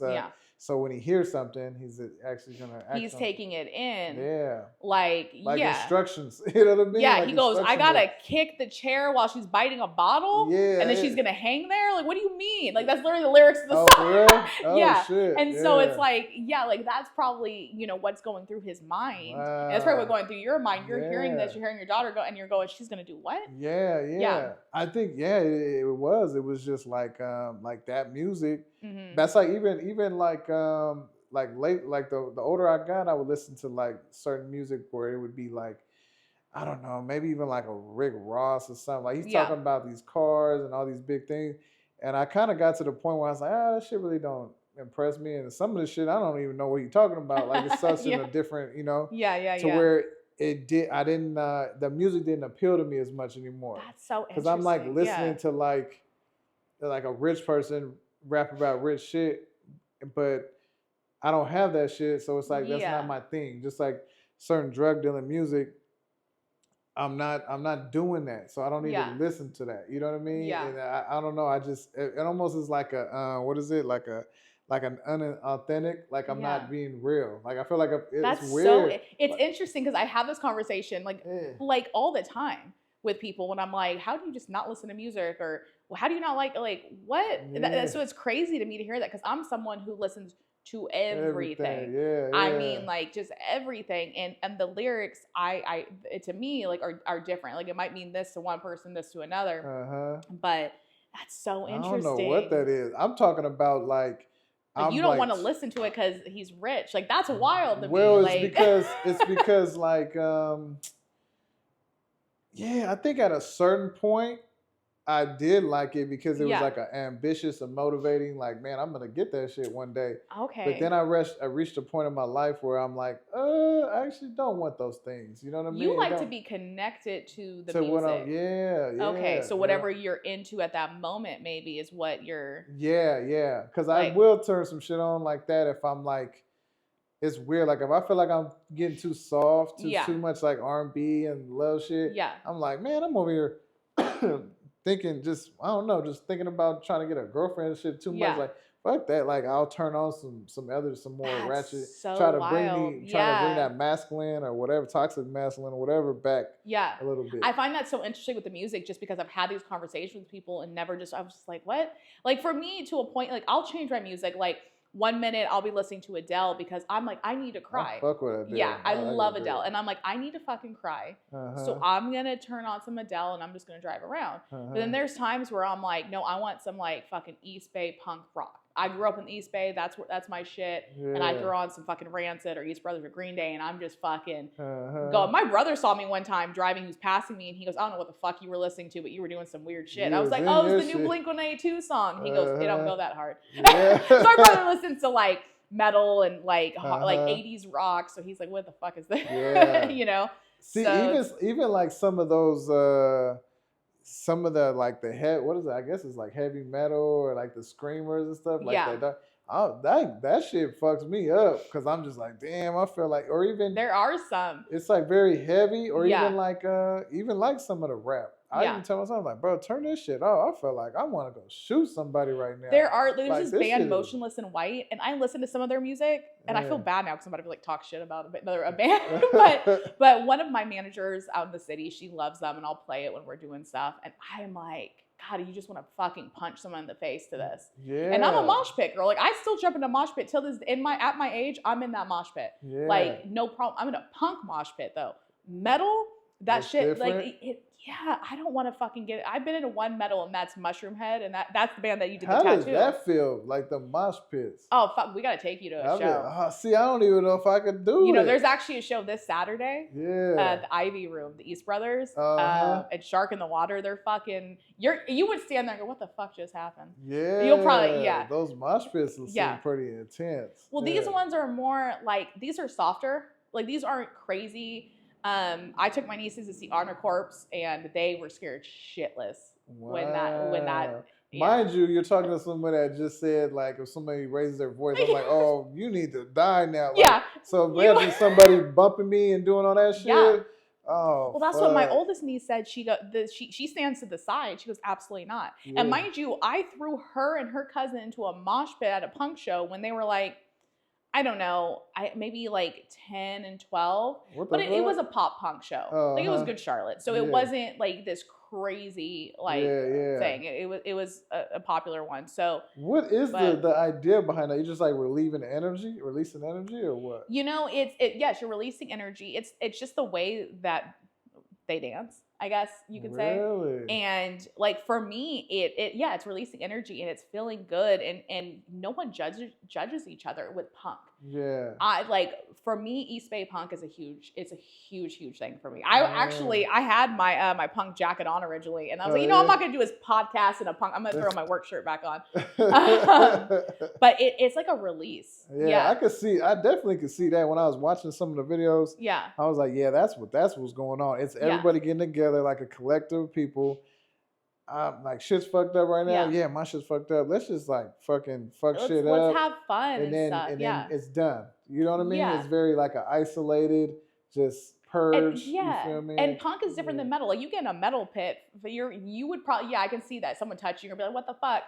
so when he hears something, he's actually gonna act. He's taking it in. Yeah. Like instructions. You know what I mean? Yeah. Like he goes, I gotta kick the chair while she's biting a bottle. Yeah. And then she's gonna hang there. Like, what do you mean? Like that's literally the lyrics of the song. Really? Oh, shit. And so it's like, like that's probably, you know, what's going through his mind. Wow. And that's probably what's going through your mind. You're hearing this, you're hearing your daughter go, and you're going, she's gonna do what? Yeah. I think it was. It was just like that music. That's like even like late, like the older I got, I would listen to like certain music where it would be like, I don't know, maybe even like a Rick Ross or something. Like he's talking about these cars and all these big things. And I kind of got to the point where I was like, that shit really don't impress me. And some of the shit, I don't even know what you're talking about. Like it's such in a different, you know, where the music didn't appeal to me as much anymore. That's so interesting. Because I'm like listening to like a rich person rap about rich shit, but I don't have that shit, so it's like that's not my thing. Just like certain drug dealing music, I'm not doing that, so I don't need to listen to that. You know what I mean? And I don't know. I just it almost is like a what is it like an unauthentic, like I'm not being real. Like I feel like it's weird. It's interesting because I have this conversation like all the time with people when I'm like, how do you just not listen to music, or well, how do you not like what? So it's crazy to me to hear that because I'm someone who listens to everything. I mean, like just everything, and the lyrics, to me like are different. Like it might mean this to one person, this to another, but that's so interesting. I don't know what that is. I'm talking about like you don't want to listen to it because he's rich. Like that's wild to me. Well, it's because like I think at a certain point I did like it because it was like an ambitious and motivating, like, man, I'm gonna get that shit one day. Okay. But then I reached a point in my life where I'm like, I actually don't want those things. You know what I mean? You like to be connected to the music. Okay, so whatever you're into at that moment maybe is what you're. Yeah. Because I will turn some shit on like that if I'm like, it's weird. Like if I feel like I'm getting too soft, too much like R&B and love shit. Yeah. I'm like, man, I'm over here thinking, just thinking about trying to get a girlfriend and shit too much. Like fuck that. Like I'll turn on some more That's ratchet. so Try to wild. try to bring that masculine or whatever, toxic masculine or whatever back a little bit. I find that so interesting with the music just because I've had these conversations with people and never just, I was just like, what? Like for me to a point, like I'll change my music. Like 1 minute I'll be listening to Adele because I'm like, I need to cry. I fuck with Adele. Yeah, I love Adele. And I'm like, I need to fucking cry. So I'm going to turn on some Adele and I'm just going to drive around. But then there's times where I'm like, no, I want some like fucking East Bay punk rock. I grew up in the East Bay. That's my shit. Yeah. And I throw on some fucking Rancid or East Brothers or Green Day, and I'm just fucking going. My brother saw me one time driving. He was passing me, and he goes, "I don't know what the fuck you were listening to, but you were doing some weird shit." I was like, "Oh, it's the new Blink-182 song." And he goes, "It don't go that hard." Yeah. So my brother listens to like metal and like 80s rock. So he's like, "What the fuck is this?" Yeah. You know. See, even like some of those. Some of the like the head, what is it? I guess it's like heavy metal or like the screamers and stuff like that. That shit fucks me up because I'm just like, damn, I feel like, or even there are some. It's like very heavy, or even like some of the rap. I even tell myself like, bro, turn this shit off. I feel like I want to go shoot somebody right now. There's like, this band Motionless in White, and I listen to some of their music, and I feel bad now because somebody like talk shit about a band. but one of my managers out in the city, she loves them, and I'll play it when we're doing stuff, and I'm like, God, you just want to fucking punch someone in the face to this. Yeah. And I'm a mosh pit girl. Like I still jump into mosh pit till this. At my age, I'm in that mosh pit. Yeah. Like no problem. I'm in a punk mosh pit though. Metal, that shit, different. Like it. Yeah, I don't want to fucking get it. I've been into one metal, and that's Mushroom Head, and that's the band that you did the tattoo. How does that feel? Like the mosh pits? Oh, fuck, we got to take you to a show. See, I don't even know if I could do it. You know, there's actually a show this Saturday. Yeah. The Ivy Room, the East Brothers, and Shark in the Water. They're fucking, you would stand there and go, what the fuck just happened? Yeah. You'll probably, Those mosh pits will seem pretty intense. Well, these ones are more like, these are softer. Like, these aren't crazy. I took my nieces to see Honor Corpse, and they were scared shitless when that. Mind you, you're talking to somebody that just said like, if somebody raises their voice, I'm like, oh, you need to die now. Like, so imagine somebody bumping me and doing all that shit. Yeah. Oh, well, that's what my oldest niece said. She stands to the side. She goes, absolutely not. Yeah. And mind you, I threw her and her cousin into a mosh pit at a punk show when they were like, I don't know, maybe like 10 and 12. But it was a pop punk show. Like it was Good Charlotte. So it wasn't like this crazy thing. It was a popular one. So what is the idea behind that? You just like releasing energy or what? You know, yes, you're releasing energy. It's just the way that they dance, I guess you could say. And like for me, it's releasing energy and it's feeling good, and no one judges each other with punk. Yeah. For me, East Bay punk is a huge thing for me. I had my punk jacket on originally, and I was like, I'm not gonna do this podcast in a punk. I'm gonna throw my work shirt back on. But it's like a release. Yeah, I definitely could see that when I was watching some of the videos. Yeah. I was like, that's what's going on. It's everybody getting together like a collective of people. Like shit's fucked up right now. Yeah, my shit's fucked up. Let's just like fucking fuck shit up. Let's have fun and then it's done. You know what I mean? Yeah. It's very like an isolated, just purge. You feel me? And punk is different than metal. Like you get in a metal pit, you would probably I can see that someone touch you, you're gonna be like, what the fuck?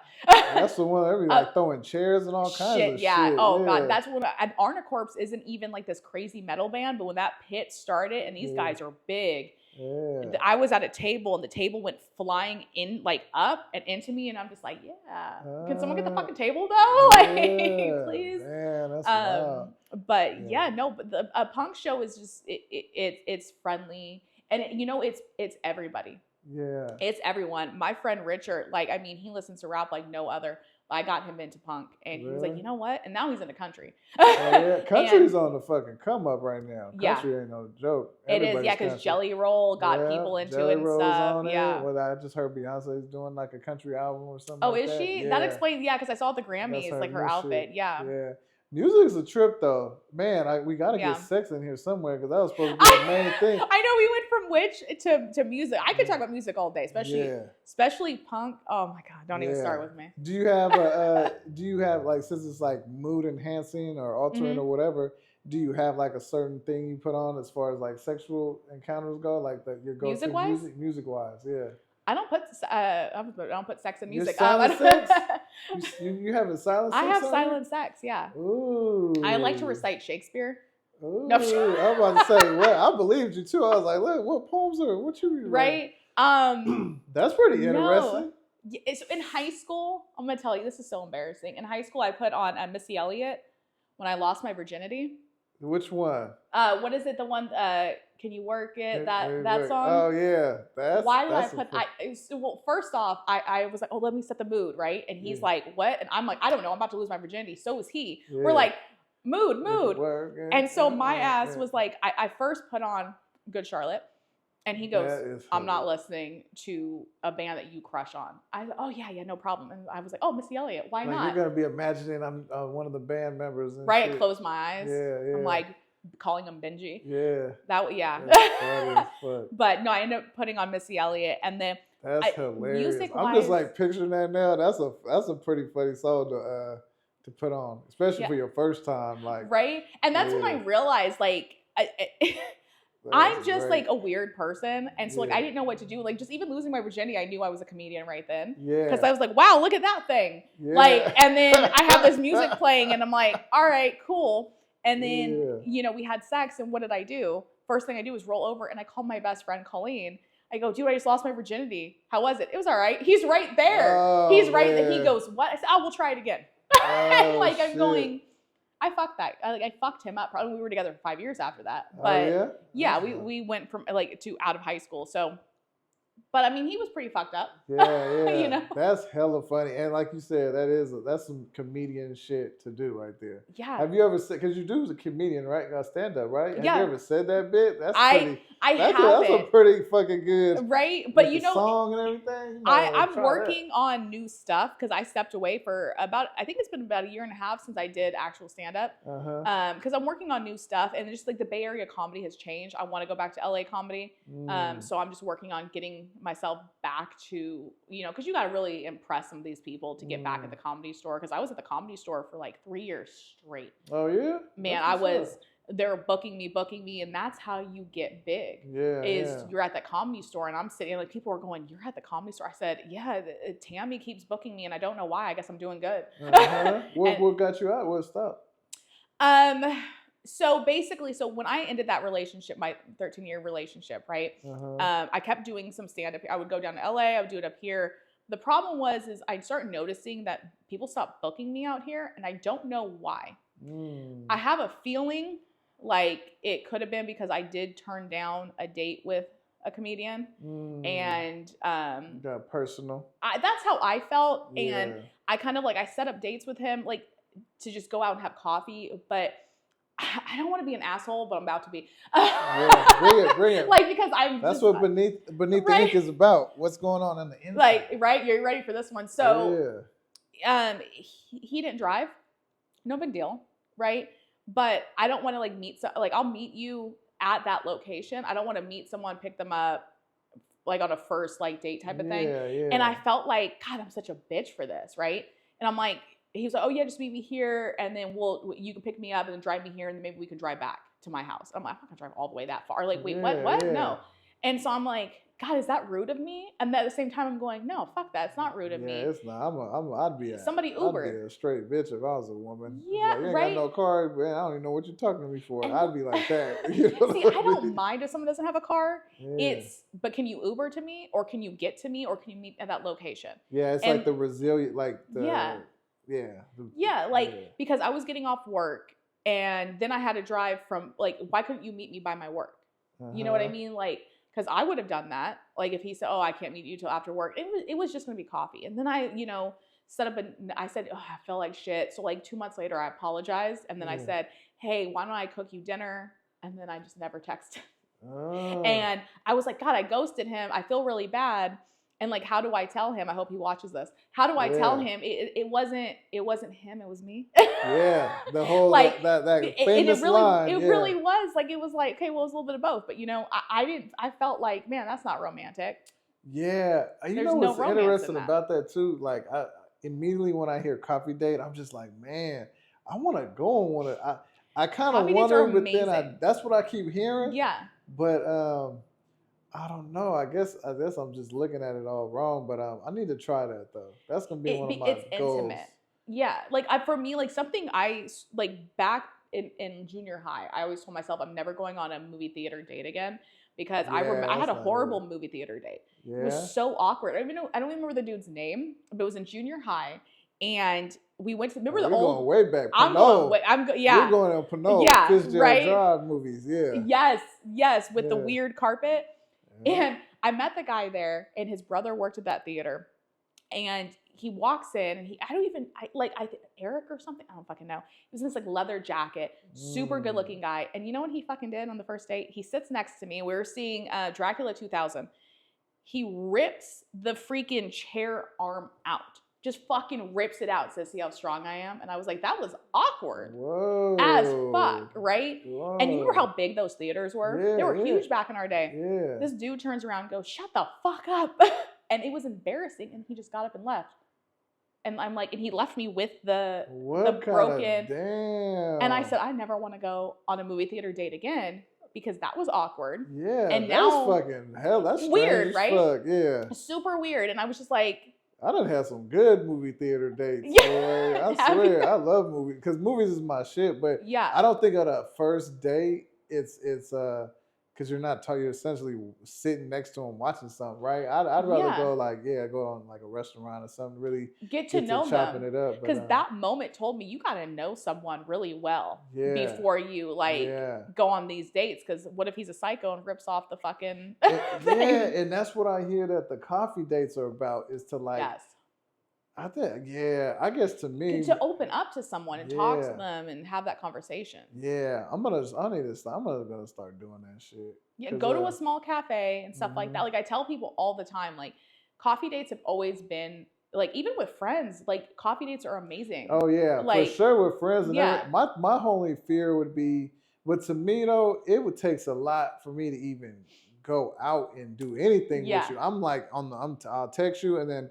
That's the one that be like throwing chairs and all kinds of shit. Oh god, that's when Arna Corpse isn't even like this crazy metal band, but when that pit started, and these guys are big. Yeah. I was at a table and the table went flying in like up and into me, and I'm just like, can someone get the fucking table though? Like, please. Man, that's wild. But but a punk show is just it's friendly, and it's everybody. Yeah, it's everyone. My friend Richard, he listens to rap like no other. I got him into punk, and he was like, you know what? And now he's into country. Country's on the fucking come up right now. Country ain't no joke. It is, because Jelly Roll got people into Jelly it and Roll's stuff. On Well, I just heard Beyonce's doing like a country album or something. Oh, is she? That explains, because I saw at the Grammys, her outfit. Shit. Yeah. Music's a trip, though. Man, we got to get sex in here somewhere, because that was supposed to be the main thing. I know, we went from witch to music. I could talk about music all day, especially punk. Oh my God, don't even start with me. Do you have like, since it's like mood enhancing or altering or whatever, do you have like a certain thing you put on as far as like sexual encounters go? Like your go-to music-wise? Music-wise, yeah. I don't put sex in music. Silent sex? You have a silent sex? I have silent sex. Yeah. Ooh. I like to recite Shakespeare. Ooh. No. I'm about to say, well, I believed you too. I was like, look, what poems are? What you read? Right. That's pretty interesting. So in high school, I'm gonna tell you, this is so embarrassing. In high school, I put on Missy Elliott when I lost my virginity. Which one? What is it? The one? Can you work it? That song. Oh yeah. Why did I put? Well, first off, I was like, oh, let me set the mood, right? And he's like, what? And I'm like, I don't know. I'm about to lose my virginity. So is he. Yeah. We're like, mood. And so my ass was like, I first put on Good Charlotte. And he goes, I'm not listening to a band that you crush on. I oh yeah, no problem. And I was like, oh, Missy Elliott, why not? You're gonna be imagining I'm one of the band members. And right, shit. Close my eyes. Yeah. I'm like calling him Benji. Yeah. That is but no, I ended up putting on Missy Elliott, and then that's hilarious. I'm just like picturing that now. That's a pretty funny song to put on, especially for your first time, like right. And that's when I realized like. I'm just like a weird person. And so like I didn't know what to do. Like just even losing my virginity, I knew I was a comedian right then. Yeah. Because I was like, wow, look at that thing. Yeah. Like, and then I have this music playing and I'm like, all right, cool. And then, we had sex and what did I do? First thing I do was roll over and I called my best friend, Colleen. I go, dude, I just lost my virginity. How was it? It was all right. He's right there. He's right there. He goes, what? I said, oh, we'll try it again. And like, I'm going... I fucked that. I fucked him up. Probably we were together for 5 years after that. But we went from like to out of high school. So, but I mean, he was pretty fucked up. Yeah. That's hella funny. And like you said, that's some comedian shit to do right there. Yeah. Have you ever said, because you do as a comedian, right? Stand up, right? Have you ever said that bit? That's a pretty fucking good. Right. But song and everything. I'm working on new stuff because I stepped away for I think it's been about 1.5 years since I did actual stand up. Because I'm working on new stuff and just like the Bay Area comedy has changed. I want to go back to LA comedy. So I'm just working on getting myself back to, because you got to really impress some of these people to get back at the comedy store. Because I was at the comedy store for like 3 years straight. Oh yeah, man, they're booking me, and that's how you get big. You're at the comedy store, and I'm sitting like people are going, "You're at the comedy store." I said, "Yeah, Tammy keeps booking me, and I don't know why. I guess I'm doing good." What got you out? What stopped? So basically, when I ended that relationship, my 13-year relationship, right? I kept doing some stand-up. I would go down to LA. I would do it up here. The problem is I'd start noticing that people stopped booking me out here, and I don't know why. I have a feeling like it could have been because I did turn down a date with a comedian, and got personal. That's how I felt, and I kind of like I set up dates with him like to just go out and have coffee, but I don't want to be an asshole, but I'm about to be. Bring it. Like because That's what beneath the ink is about. What's going on in the inside? Like right, you're ready for this one. So, he didn't drive. No big deal, right? But I don't want to like meet. I'll meet you at that location. I don't want to meet someone, pick them up, like on a first like date type of thing. And I felt like, God, I'm such a bitch for this, right? And I'm like. He was like, oh yeah, just meet me here, and then you can pick me up and then drive me here, and then maybe we can drive back to my house. I'm like, I'm not gonna drive all the way that far. Like, wait, what? No. And so I'm like, God, is that rude of me? And at the same time, I'm going, no, fuck that. It's not rude of me. Yeah, it's not. I'd be somebody Uber. I'd be a straight bitch if I was a woman. Yeah, like, you ain't got no car, man. I don't even know what you're talking to me for. And I'd be like that. See, I don't mind if someone doesn't have a car. But can you Uber to me, or can you get to me, or can you meet at that location? Yeah, it's like the resilient, like the. Because I was getting off work and then I had to drive from like, why couldn't you meet me by my work? You know what I mean? Like, because I would have done that. Like if he said, oh, I can't meet you till after work. It was just going to be coffee. And then I, set up I said, oh, I feel like shit. So like 2 months later, I apologized. And then I said, hey, why don't I cook you dinner? And then I just never texted. And I was like, God, I ghosted him. I feel really bad. And like, how do I tell him? I hope he watches this. How do I tell him it wasn't him? It was me. The whole like that famous line. It really was like it was like okay, well, it's a little bit of both. But I felt like man, that's not romantic. Yeah, you know what's interesting about that too? Like I immediately when I hear coffee date, I'm just like, man, I want to go on one. I kind of want to, but then that's what I keep hearing. Yeah, but I don't know. I guess I'm just looking at it all wrong, but I need to try that though. That's gonna be one of my It's goals. intimate. Yeah, like for me, like something I like back in junior high, I always told myself I'm never going on a movie theater date again because Yeah, I had that's a not horrible it. movie theater date. It Yeah. was so awkward. I don't even remember the dude's name, but it was in junior high, and we went to remember Oh, the you're going old. way back. I'm going Pinot. way. You're Yeah, going on Pinot, yeah, Fitzgerald right. Drive movies. Yeah. Yes, yes, with the Yeah. weird carpet. Yeah. And I met the guy there, and his brother worked at that theater. And he walks in, and I think Eric or something. I don't fucking know. He was in this like leather jacket, super good looking guy. And you know what he fucking did on the first date? He sits next to me. We were seeing Dracula 2000. He rips the freaking chair arm out. Just fucking rips it out. Says, "See how strong I am?" And I was like, that was awkward. Whoa. As fuck, right? Whoa. And you remember how big those theaters were? Yeah, they were yeah. huge back in our day. Yeah. This dude turns around and goes, "Shut the fuck up." And it was embarrassing. And he just got up and left. And I'm like, and he left me with the broken. Damn. And I said, I never want to go on a movie theater date again because that was awkward. Yeah. And that's now fucking hell. That's weird, right? Fuck. Yeah. Super weird. And I was just like, I done had some good movie theater dates. Yeah. Boy. I swear, I love movies because movies is my shit. But yeah, I don't think on a first date it's because you're essentially sitting next to them watching something, right? I'd rather go on like a restaurant or something, really get to know chopping them. it up. Because that moment told me you got to know someone really well before you go on these dates. Because what if he's a psycho and rips off the fucking thing? Yeah, and that's what I hear that the coffee dates are about is to like. Yes. I think, I guess to me to open up to someone and talk to them and have that conversation. Yeah, I'm gonna start doing that shit. Yeah, go to a small cafe and stuff like that. Like I tell people all the time, like coffee dates have always been like even with friends, like coffee dates are amazing. Oh yeah, like, for sure with friends. And my only fear would be, but to me though, it would take a lot for me to even go out and do anything with you. I'm like I'll text you and then.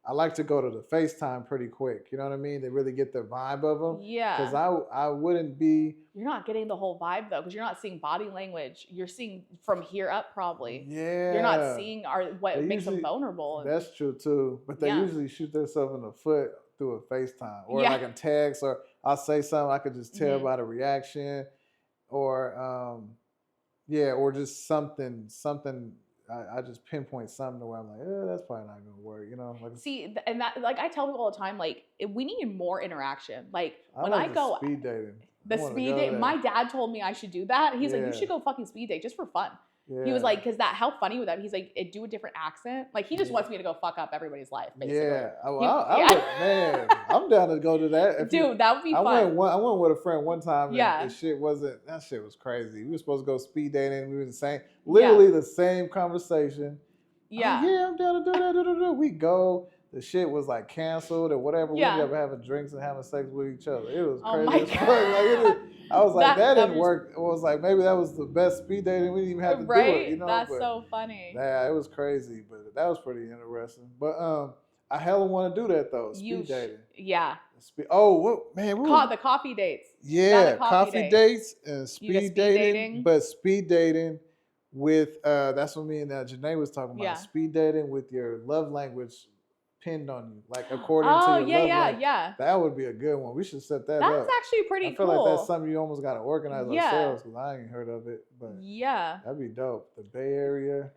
I like to go to the FaceTime pretty quick. You know what I mean? They really get the vibe of them. Yeah. Because I wouldn't be. You're not getting the whole vibe though, because you're not seeing body language. You're seeing from here up probably. Yeah. You're not seeing what makes them vulnerable. That's true too. But they usually shoot themselves in the foot through a FaceTime or like a text, or I'll say something I could just tell by the reaction, or or just something. I just pinpoint something where I'm like, that's probably not gonna work, you know. Like, see, and that like I tell people all the time, like we need more interaction. Like when I go speed dating, speed date. My dad told me I should do that. He's like, you should go fucking speed date just for fun. Yeah. He was like, because how funny would that? He's like, do a different accent. Like he just wants me to go fuck up everybody's life, basically. Yeah, man, I'm down to go to that. Dude, that would be fun. I went with a friend one time. And that shit was crazy. We were supposed to go speed dating. We were literally the same conversation. Yeah. I'm down to do that. We go. The shit was like canceled or whatever. We ended up having drinks and having sex with each other. It was crazy. I was like, that didn't work. It was like, maybe that was the best speed dating. We didn't even have to do it. You know? That's so funny. Yeah, it was crazy, but that was pretty interesting. But I hella want to do that though. Speed dating. Yeah. The coffee dates. Yeah, coffee dates and speed dating. But speed dating with that's what me and Janae was talking about. Yeah. Speed dating with your love language pinned on you, like according to your love language. Yeah. That would be a good one. We should set that up. That's actually pretty cool. I feel like that's something you almost got to organize ourselves because I ain't heard of it. But that'd be dope. The Bay Area.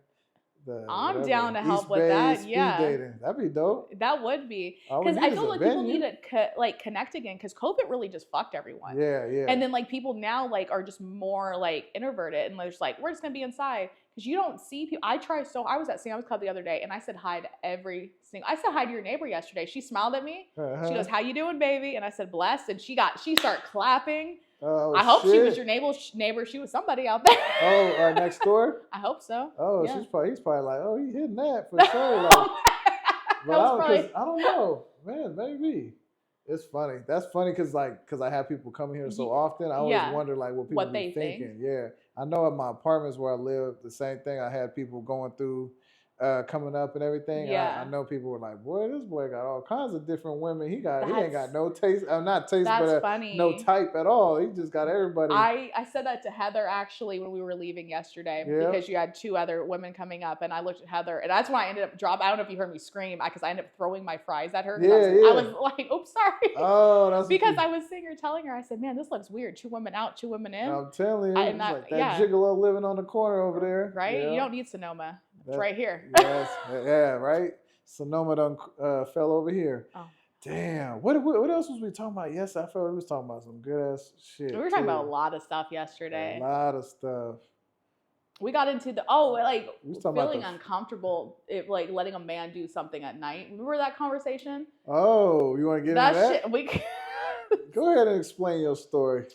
I'm down to help with that. Speed dating. That'd be dope. That would be because I feel like people need to connect again because COVID really just fucked everyone. Yeah. And then like people now like are just more like introverted and they're just like we're just gonna be inside because you don't see people. I was at Sam's Club the other day and I said hi to I said hi to your neighbor yesterday. She smiled at me. She goes, "How you doing, baby?" And I said, "Blessed." And she started clapping. Oh, I hope she was your neighbor. She was somebody out there. Oh, next door? I hope so. Oh, he's probably like, oh, he's hitting that for sure. Like, but I don't know, man. Maybe it's funny. That's funny because I have people coming here so often. I always wonder like what people be thinking. Yeah, I know at my apartments where I live, the same thing. I had people going through coming up and everything. Yeah. I know people were like, boy, this boy got all kinds of different women. He ain't got no taste. Not taste, but funny. No type at all. He just got everybody. I said that to Heather actually when we were leaving yesterday because you had 2 other women coming up, and I looked at Heather, and that's when I ended up dropping. I don't know if you heard me scream because I ended up throwing my fries at her. I was like, oops, sorry. Oh, that's because I was sitting here telling her, I said, man, this looks weird. 2 women out, 2 women in. I'm telling you, it's like that gigolo living on the corner over there. Right? Yeah. You don't need Sonoma. It's right here. Yes, yeah, right. Sonoma done fell over here. Oh. Damn. What else was we talking about? Yes, I felt we was talking about some good ass shit. We were talking about a lot of stuff yesterday. A lot of stuff. We got into feeling uncomfortable if like letting a man do something at night. Remember that conversation? Oh, you want to get into that? Shit, Go ahead and explain your story.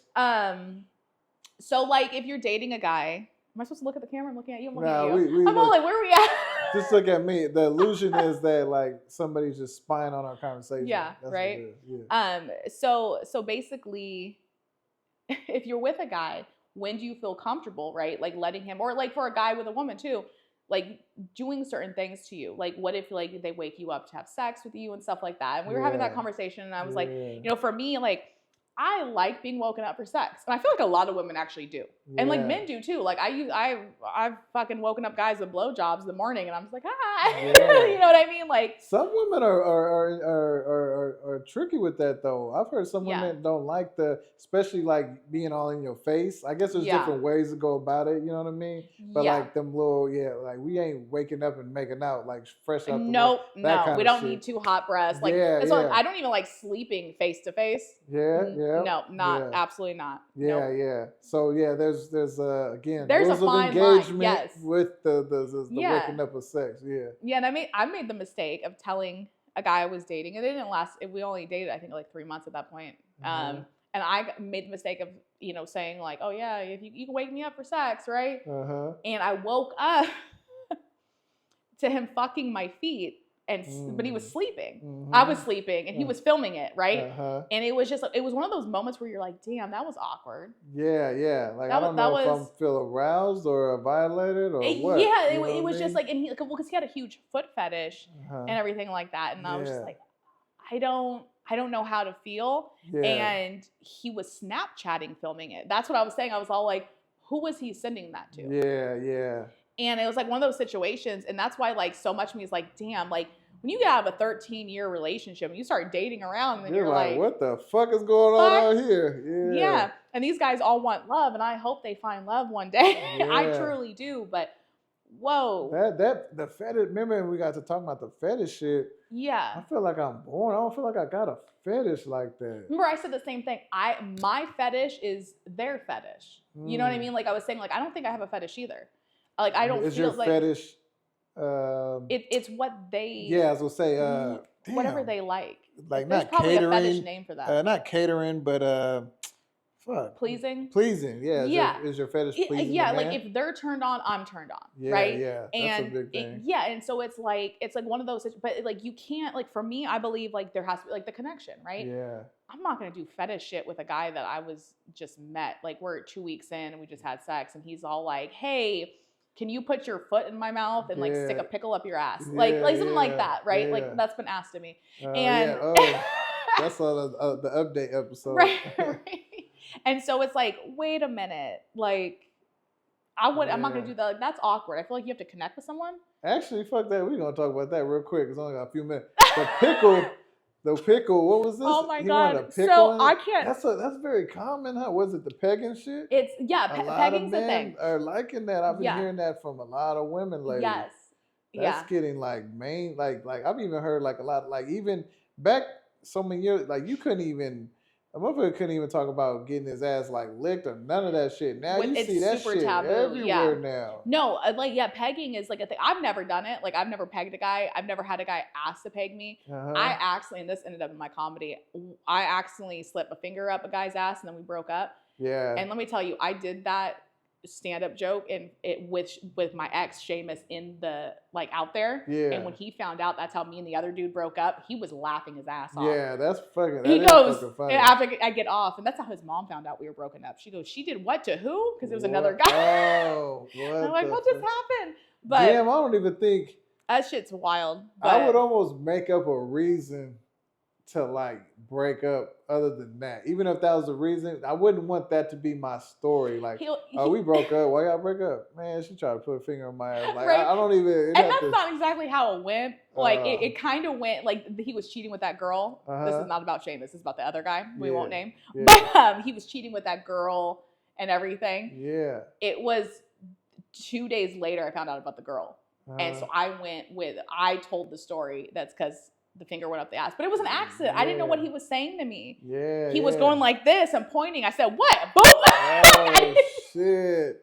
So like if you're dating a guy. Am I supposed to look at the camera? I'm looking at you. I'm looking at you. I'm all like, where are we at? Just look at me. The illusion is that like somebody's just spying on our conversation. Yeah, that's right. Yeah. So basically, if you're with a guy, when do you feel comfortable, right? Like letting him, or like for a guy with a woman too, like doing certain things to you. Like what if like they wake you up to have sex with you and stuff like that? And we were having that conversation, and I was like, for me, like. I like being woken up for sex. And I feel like a lot of women actually do. Yeah. And like men do too. Like I've fucking woken up guys with blowjobs in the morning and I'm just like, hi. Yeah. You know what I mean? Like some women are tricky with that though. I've heard some women don't like especially like being all in your face. I guess there's different ways to go about it, you know what I mean? But like them little, like we ain't waking up and making out like fresh out the No, we don't need 2 hot breaths. Like I don't even like sleeping face to face. No, absolutely not. Yeah. So there's again there's rules a fine of engagement line. with the waking up of sex. Yeah, and I made the mistake of telling a guy I was dating, and it didn't last. We only dated I think like 3 months at that point. And I made the mistake of saying like, oh yeah, if you can wake me up for sex, right? And I woke up to him fucking my feet. But he was sleeping. I was sleeping, and he was filming it, right? And it was one of those moments where you're like, "Damn, that was awkward." Yeah. Like I don't know if I feel aroused or violated or what. Yeah, it was just like, and because he had a huge foot fetish and everything like that, and I was just like, I don't know how to feel. And he was Snapchatting filming it. That's what I was saying. I was all like, who was he sending that to? Yeah. And it was like one of those situations, and that's why like so much of me is like, damn, like when you get out of a 13-year relationship and you start dating around, and you're like, what the fuck is going on out here? Yeah. And these guys all want love, and I hope they find love one day. I truly do, but whoa. The fetish, remember we got to talk about the fetish shit. Yeah. I feel like I'm born. I don't feel like I got a fetish like that. Remember I said the same thing. My fetish is their fetish. You know what I mean? Like I was saying, like I don't think I have a fetish either. Like I don't feel like fetish. It's what they. Yeah, I was gonna say. Whatever they like. Like there's not probably catering. a fetish name for that. Not catering, but fuck. Pleasing. Yeah. Is your fetish pleasing? Yeah, like if they're turned on, I'm turned on. Right. Yeah. That's a big thing. And so it's like one of those. But like you can't like for me, I believe like there has to be like the connection, right? Yeah. I'm not gonna do fetish shit with a guy that I was just met. Like we're 2 weeks in and we just had sex, and he's all like, "Hey, can you put your foot in my mouth and like stick a pickle up your ass?" Like something like that, right? Yeah. Like that's been asked to me. That's on the update episode. Right. And so it's like, wait a minute, like I'm not gonna do that. Like that's awkward. I feel like you have to connect with someone. Actually, fuck that. We're gonna talk about that real quick. It's only got a few minutes. The pickle. What was this? Oh my god! So I can't. That's very common, huh? Was it the pegging shit? It's pegging's a thing. Are liking that. I've been hearing that from a lot of women lately. Yes. That's getting like main. Like I've even heard like a lot. Like even back so many years. Like you couldn't even. A motherfucker couldn't even talk about getting his ass like licked or none of that shit. Now you see that shit taboo. Everywhere now. No, pegging is like a thing. I've never done it. Like I've never pegged a guy. I've never had a guy ask to peg me. I accidentally, and this ended up in my comedy, I accidentally slipped a finger up a guy's ass and then we broke up. Yeah. And let me tell you, I did that stand-up joke and it with my ex Seamus in the like out there. Yeah. And when he found out that's how me and the other dude broke up, he was laughing his ass off. Yeah, that's fucking. He goes after I get off, and that's how his mom found out we were broken up. She goes, "She did what to who?" Because it was another guy. Oh, what? I'm like, what just happened? But damn, I don't even think. That shit's wild. But I would almost make up a reason to like break up other than that. Even if that was the reason, I wouldn't want that to be my story. Like, oh, we broke up. Why y'all break up? Man, she tried to put a finger on my ass. Like, right? I don't even. And that's not exactly how it went. Like, it kind of went like he was cheating with that girl. This is not about Shane. This is about the other guy we won't name. Yeah. But he was cheating with that girl and everything. Yeah. It was 2 days later I found out about the girl. And so I told the story. That's because the finger went up the ass. But it was an accident. Yeah. I didn't know what he was saying to me. Yeah. He was going like this and pointing. I said, what? Boom! Oh, shit.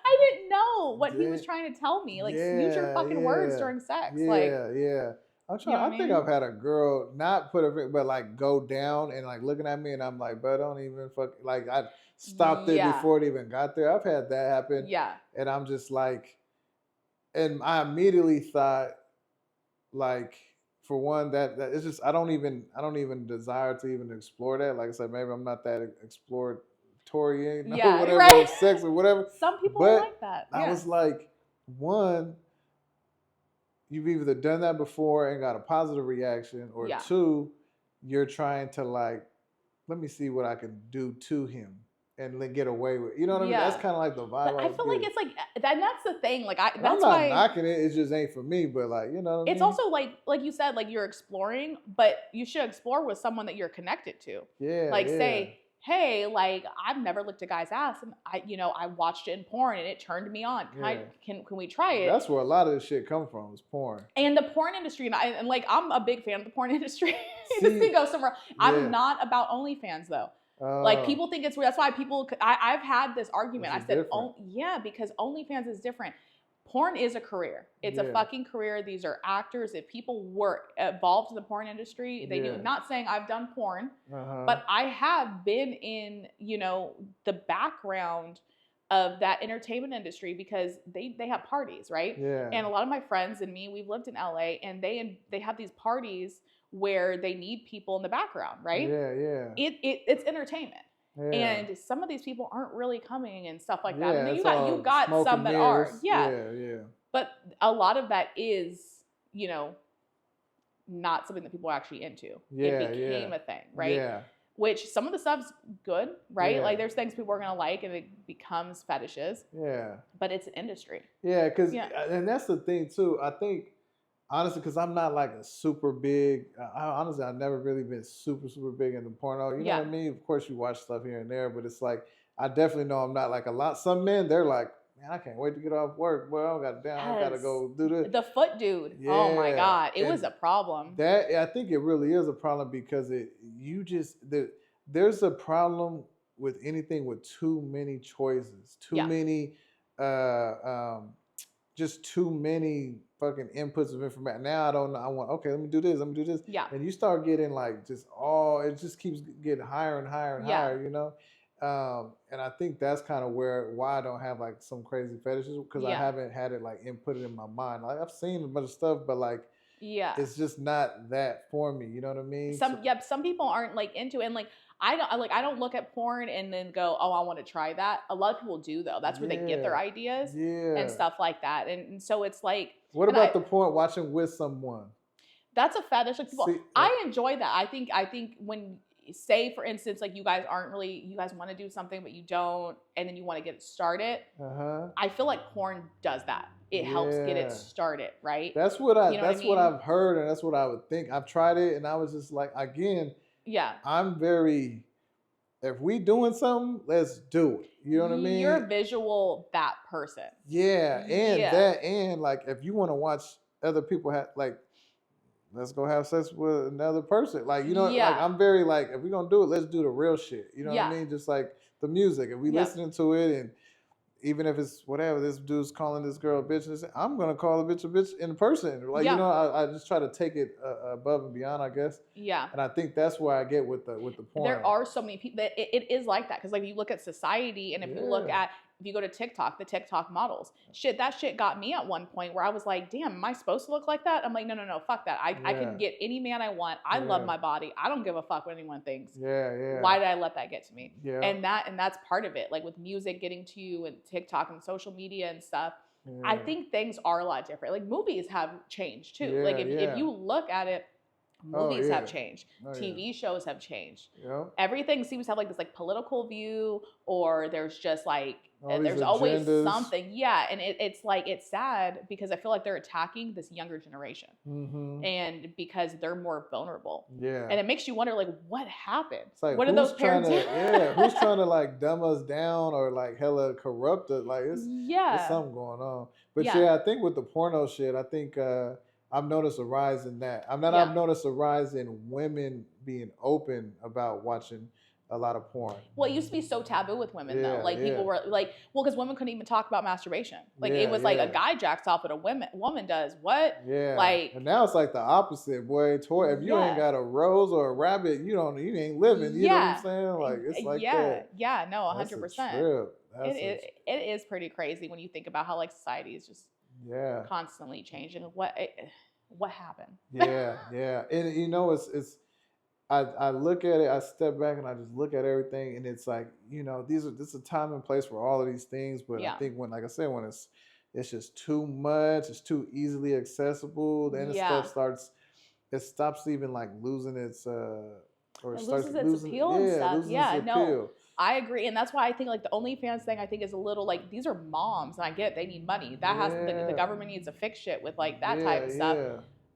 I didn't know what he was trying to tell me. Like, use your fucking words during sex. Yeah. I'm trying. I think I've had a girl not put a finger, but like go down and like looking at me, and I'm like, but don't even fuck. Like I stopped it before it even got there. I've had that happen. Yeah. And I'm just like, and I immediately thought, like, for one, that it's just I don't even desire to even explore that. Like I said, maybe I'm not that exploratory, whatever, right? Sex or whatever. Some people are like that. I was like, one, you've either done that before and got a positive reaction, or two, you're trying to like, let me see what I can do to him and get away with, you know what I mean? That's kind of like the vibe. But I feel like it's like, and that's the thing. Like that's I'm not knocking it. It just ain't for me. But like, you know, it's also like you said, like you're exploring, but you should explore with someone that you're connected to. Yeah. Like say, hey, like I've never licked a guy's ass, and I watched it in porn and it turned me on. Can we try it? That's where a lot of this shit come from, is porn. And the porn industry, and like I'm a big fan of the porn industry. This can go somewhere. I'm not about OnlyFans though. Like people think it's weird. That's why people. I've had this argument. I said, because OnlyFans is different. Porn is a career. It's a fucking career. These are actors. If people were involved in the porn industry, they do. Not saying I've done porn, but I have been in, the background of that entertainment industry because they have parties, right? Yeah. And a lot of my friends and me, we've lived in LA, and they have these parties where they need people in the background, right? Yeah. It's entertainment. Yeah. And some of these people aren't really coming and stuff like that. And you got some that are. Yeah. But a lot of that is, not something that people are actually into. It became a thing, right? Yeah. Which some of the stuff's good, right? Yeah. Like there's things people are gonna like and it becomes fetishes. Yeah. But it's an industry. Yeah, and that's the thing too. I think honestly, because I'm not like a super big. I've never really been super big into porno. You know what I mean? Of course, you watch stuff here and there, but it's like I definitely know I'm not like a lot. Some men, they're like, man, I can't wait to get off work. Well, I gotta go do this. The foot dude. Yeah. Oh my God, it was a problem. I think it really is a problem because there's a problem with anything with too many choices, too many, just too many fucking inputs of information. Now I don't know. I want, okay, let me do this. Yeah. And you start getting like it just keeps getting higher and higher and higher, and I think that's kind of why I don't have like some crazy fetishes, because I haven't had it like inputted in my mind. Like I've seen a bunch of stuff, but like, it's just not that for me. You know what I mean? Some people aren't like into it, and like I don't look at porn and then go, oh, I want to try that. A lot of people do though. That's where they get their ideas and stuff like that. And so it's like, what about the porn watching with someone? That's a fetish. Like people, I enjoy that. I think when, say for instance, like you guys want to do something but you don't, and then you want to get it started. I feel like porn does that. It helps get it started, right? That's what what I've heard, and that's what I would think. I've tried it, and I was just like, again, I'm very. If we doing something, let's do it. You know what I mean? You're a visual that person. Yeah, and like if you want to watch other people have like, let's go have sex with another person. Like, like I'm very like, if we're gonna do it, let's do the real shit. You know what I mean? Just like the music. If we listening to it, and even if it's whatever, this dude's calling this girl a bitch, I'm gonna call the bitch a bitch in person. Like, I just try to take it above and beyond, I guess. Yeah. And I think that's where I get with the porn. There are so many people that it is like that, because like you look at society, and if you look at, if you go to TikTok, the TikTok models, that shit got me at one point where I was like, damn, am I supposed to look like that? I'm like, no, fuck that. I can get any man I want. I love my body. I don't give a fuck what anyone thinks. Yeah. Why did I let that get to me? Yeah. And that's part of it. Like with music getting to you and TikTok and social media and stuff, I think things are a lot different. Like movies have changed too. Yeah, Like if you look at it, movies have changed. TV shows have changed. Everything seems to have like this like political view, or there's just like there's always something. Yeah, and it's like it's sad because I feel like they're attacking this younger generation, and because they're more vulnerable. Yeah, and it makes you wonder like what happened. Like, what are those parents? Who's trying to like dumb us down or like hella corrupt us? Like it's something going on. But I think with the porno shit, I think. I've noticed a rise in that. I've noticed a rise in women being open about watching a lot of porn. Well, it used to be so taboo with women though. Like people were like, well, because women couldn't even talk about masturbation. Like it was like a guy jacks off, but a woman does what? Yeah. Like, and now it's like the opposite, boy. If you ain't got a rose or a rabbit, you ain't living. You know what I'm saying? Like it's like that. Yeah. No, 100%. It is pretty crazy when you think about how like society is just constantly changing. What happened? Yeah. And you know, it's I look at it, I step back and I just look at everything, and it's like, you know, this is a time and place for all of these things. But I think when, like I said, when it's just too much, it's too easily accessible, then it stops even like losing its loses its appeal and stuff. No. I agree, and that's why I think like the OnlyFans thing I think is a little like these are moms, and I get it, they need money. That has the government needs to fix shit with like that type of stuff.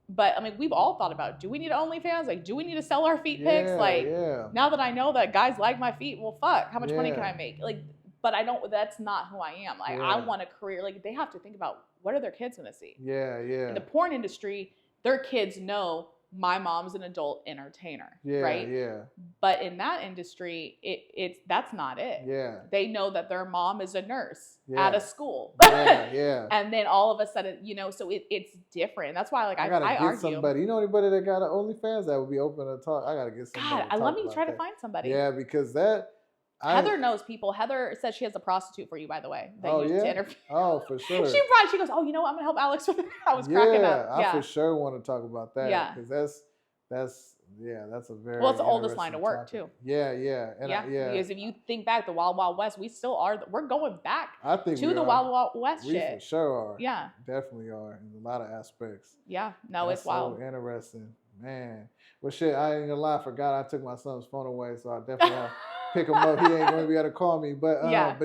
But I mean, we've all thought about, do we need OnlyFans? Like, do we need to sell our feet pics? Like, now that I know that guys like my feet, well, fuck, how much money can I make? Like, but I don't. That's not who I am. Like, I want a career. Like, they have to think about what are their kids going to see. In the porn industry, their kids know my mom's an adult entertainer, right? But in that industry, that's not it. They know that their mom is a nurse at a school. And then all of a sudden, you know, so it's different. That's why, like, I argue. Somebody. You know anybody that got an OnlyFans that would be open to talk? I gotta get somebody. God, let me try to find somebody. Yeah, because Heather knows people. Heather says she has a prostitute for you, by the way. To interview. Oh, for sure. She goes, oh, you know what? I'm gonna help Alex with it. I was cracking up. I for sure want to talk about that. Yeah. Because that's a very it's the oldest line of work too. And because if you think back, the Wild Wild West, we're going back. I think to the Wild Wild West shit. We for sure are. Yeah, definitely are in a lot of aspects. Yeah, no, it's wild. So interesting, man. Well, shit, I ain't gonna lie. I forgot I took my son's phone away, so I definitely have to pick him up. He ain't gonna be able to call me, but I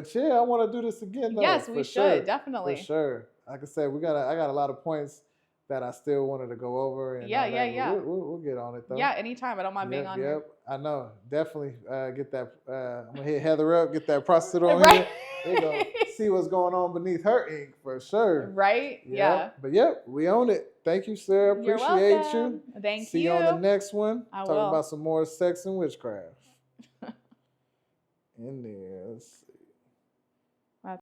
want to do this again. Though, yes, we should definitely. For sure. Like I said, I got a lot of points that I still wanted to go over. And We'll get on it though. Yeah, anytime. I don't mind being on here. I know. Definitely get that. I'm gonna hit Heather up, get that prostitute on here. There go. See what's going on beneath her ink for sure. Right? Yeah. But we own it. Thank you, Sarah. Appreciate you. Thank you. See you on the next one. I Talking will. about some more sex and witchcraft. In there.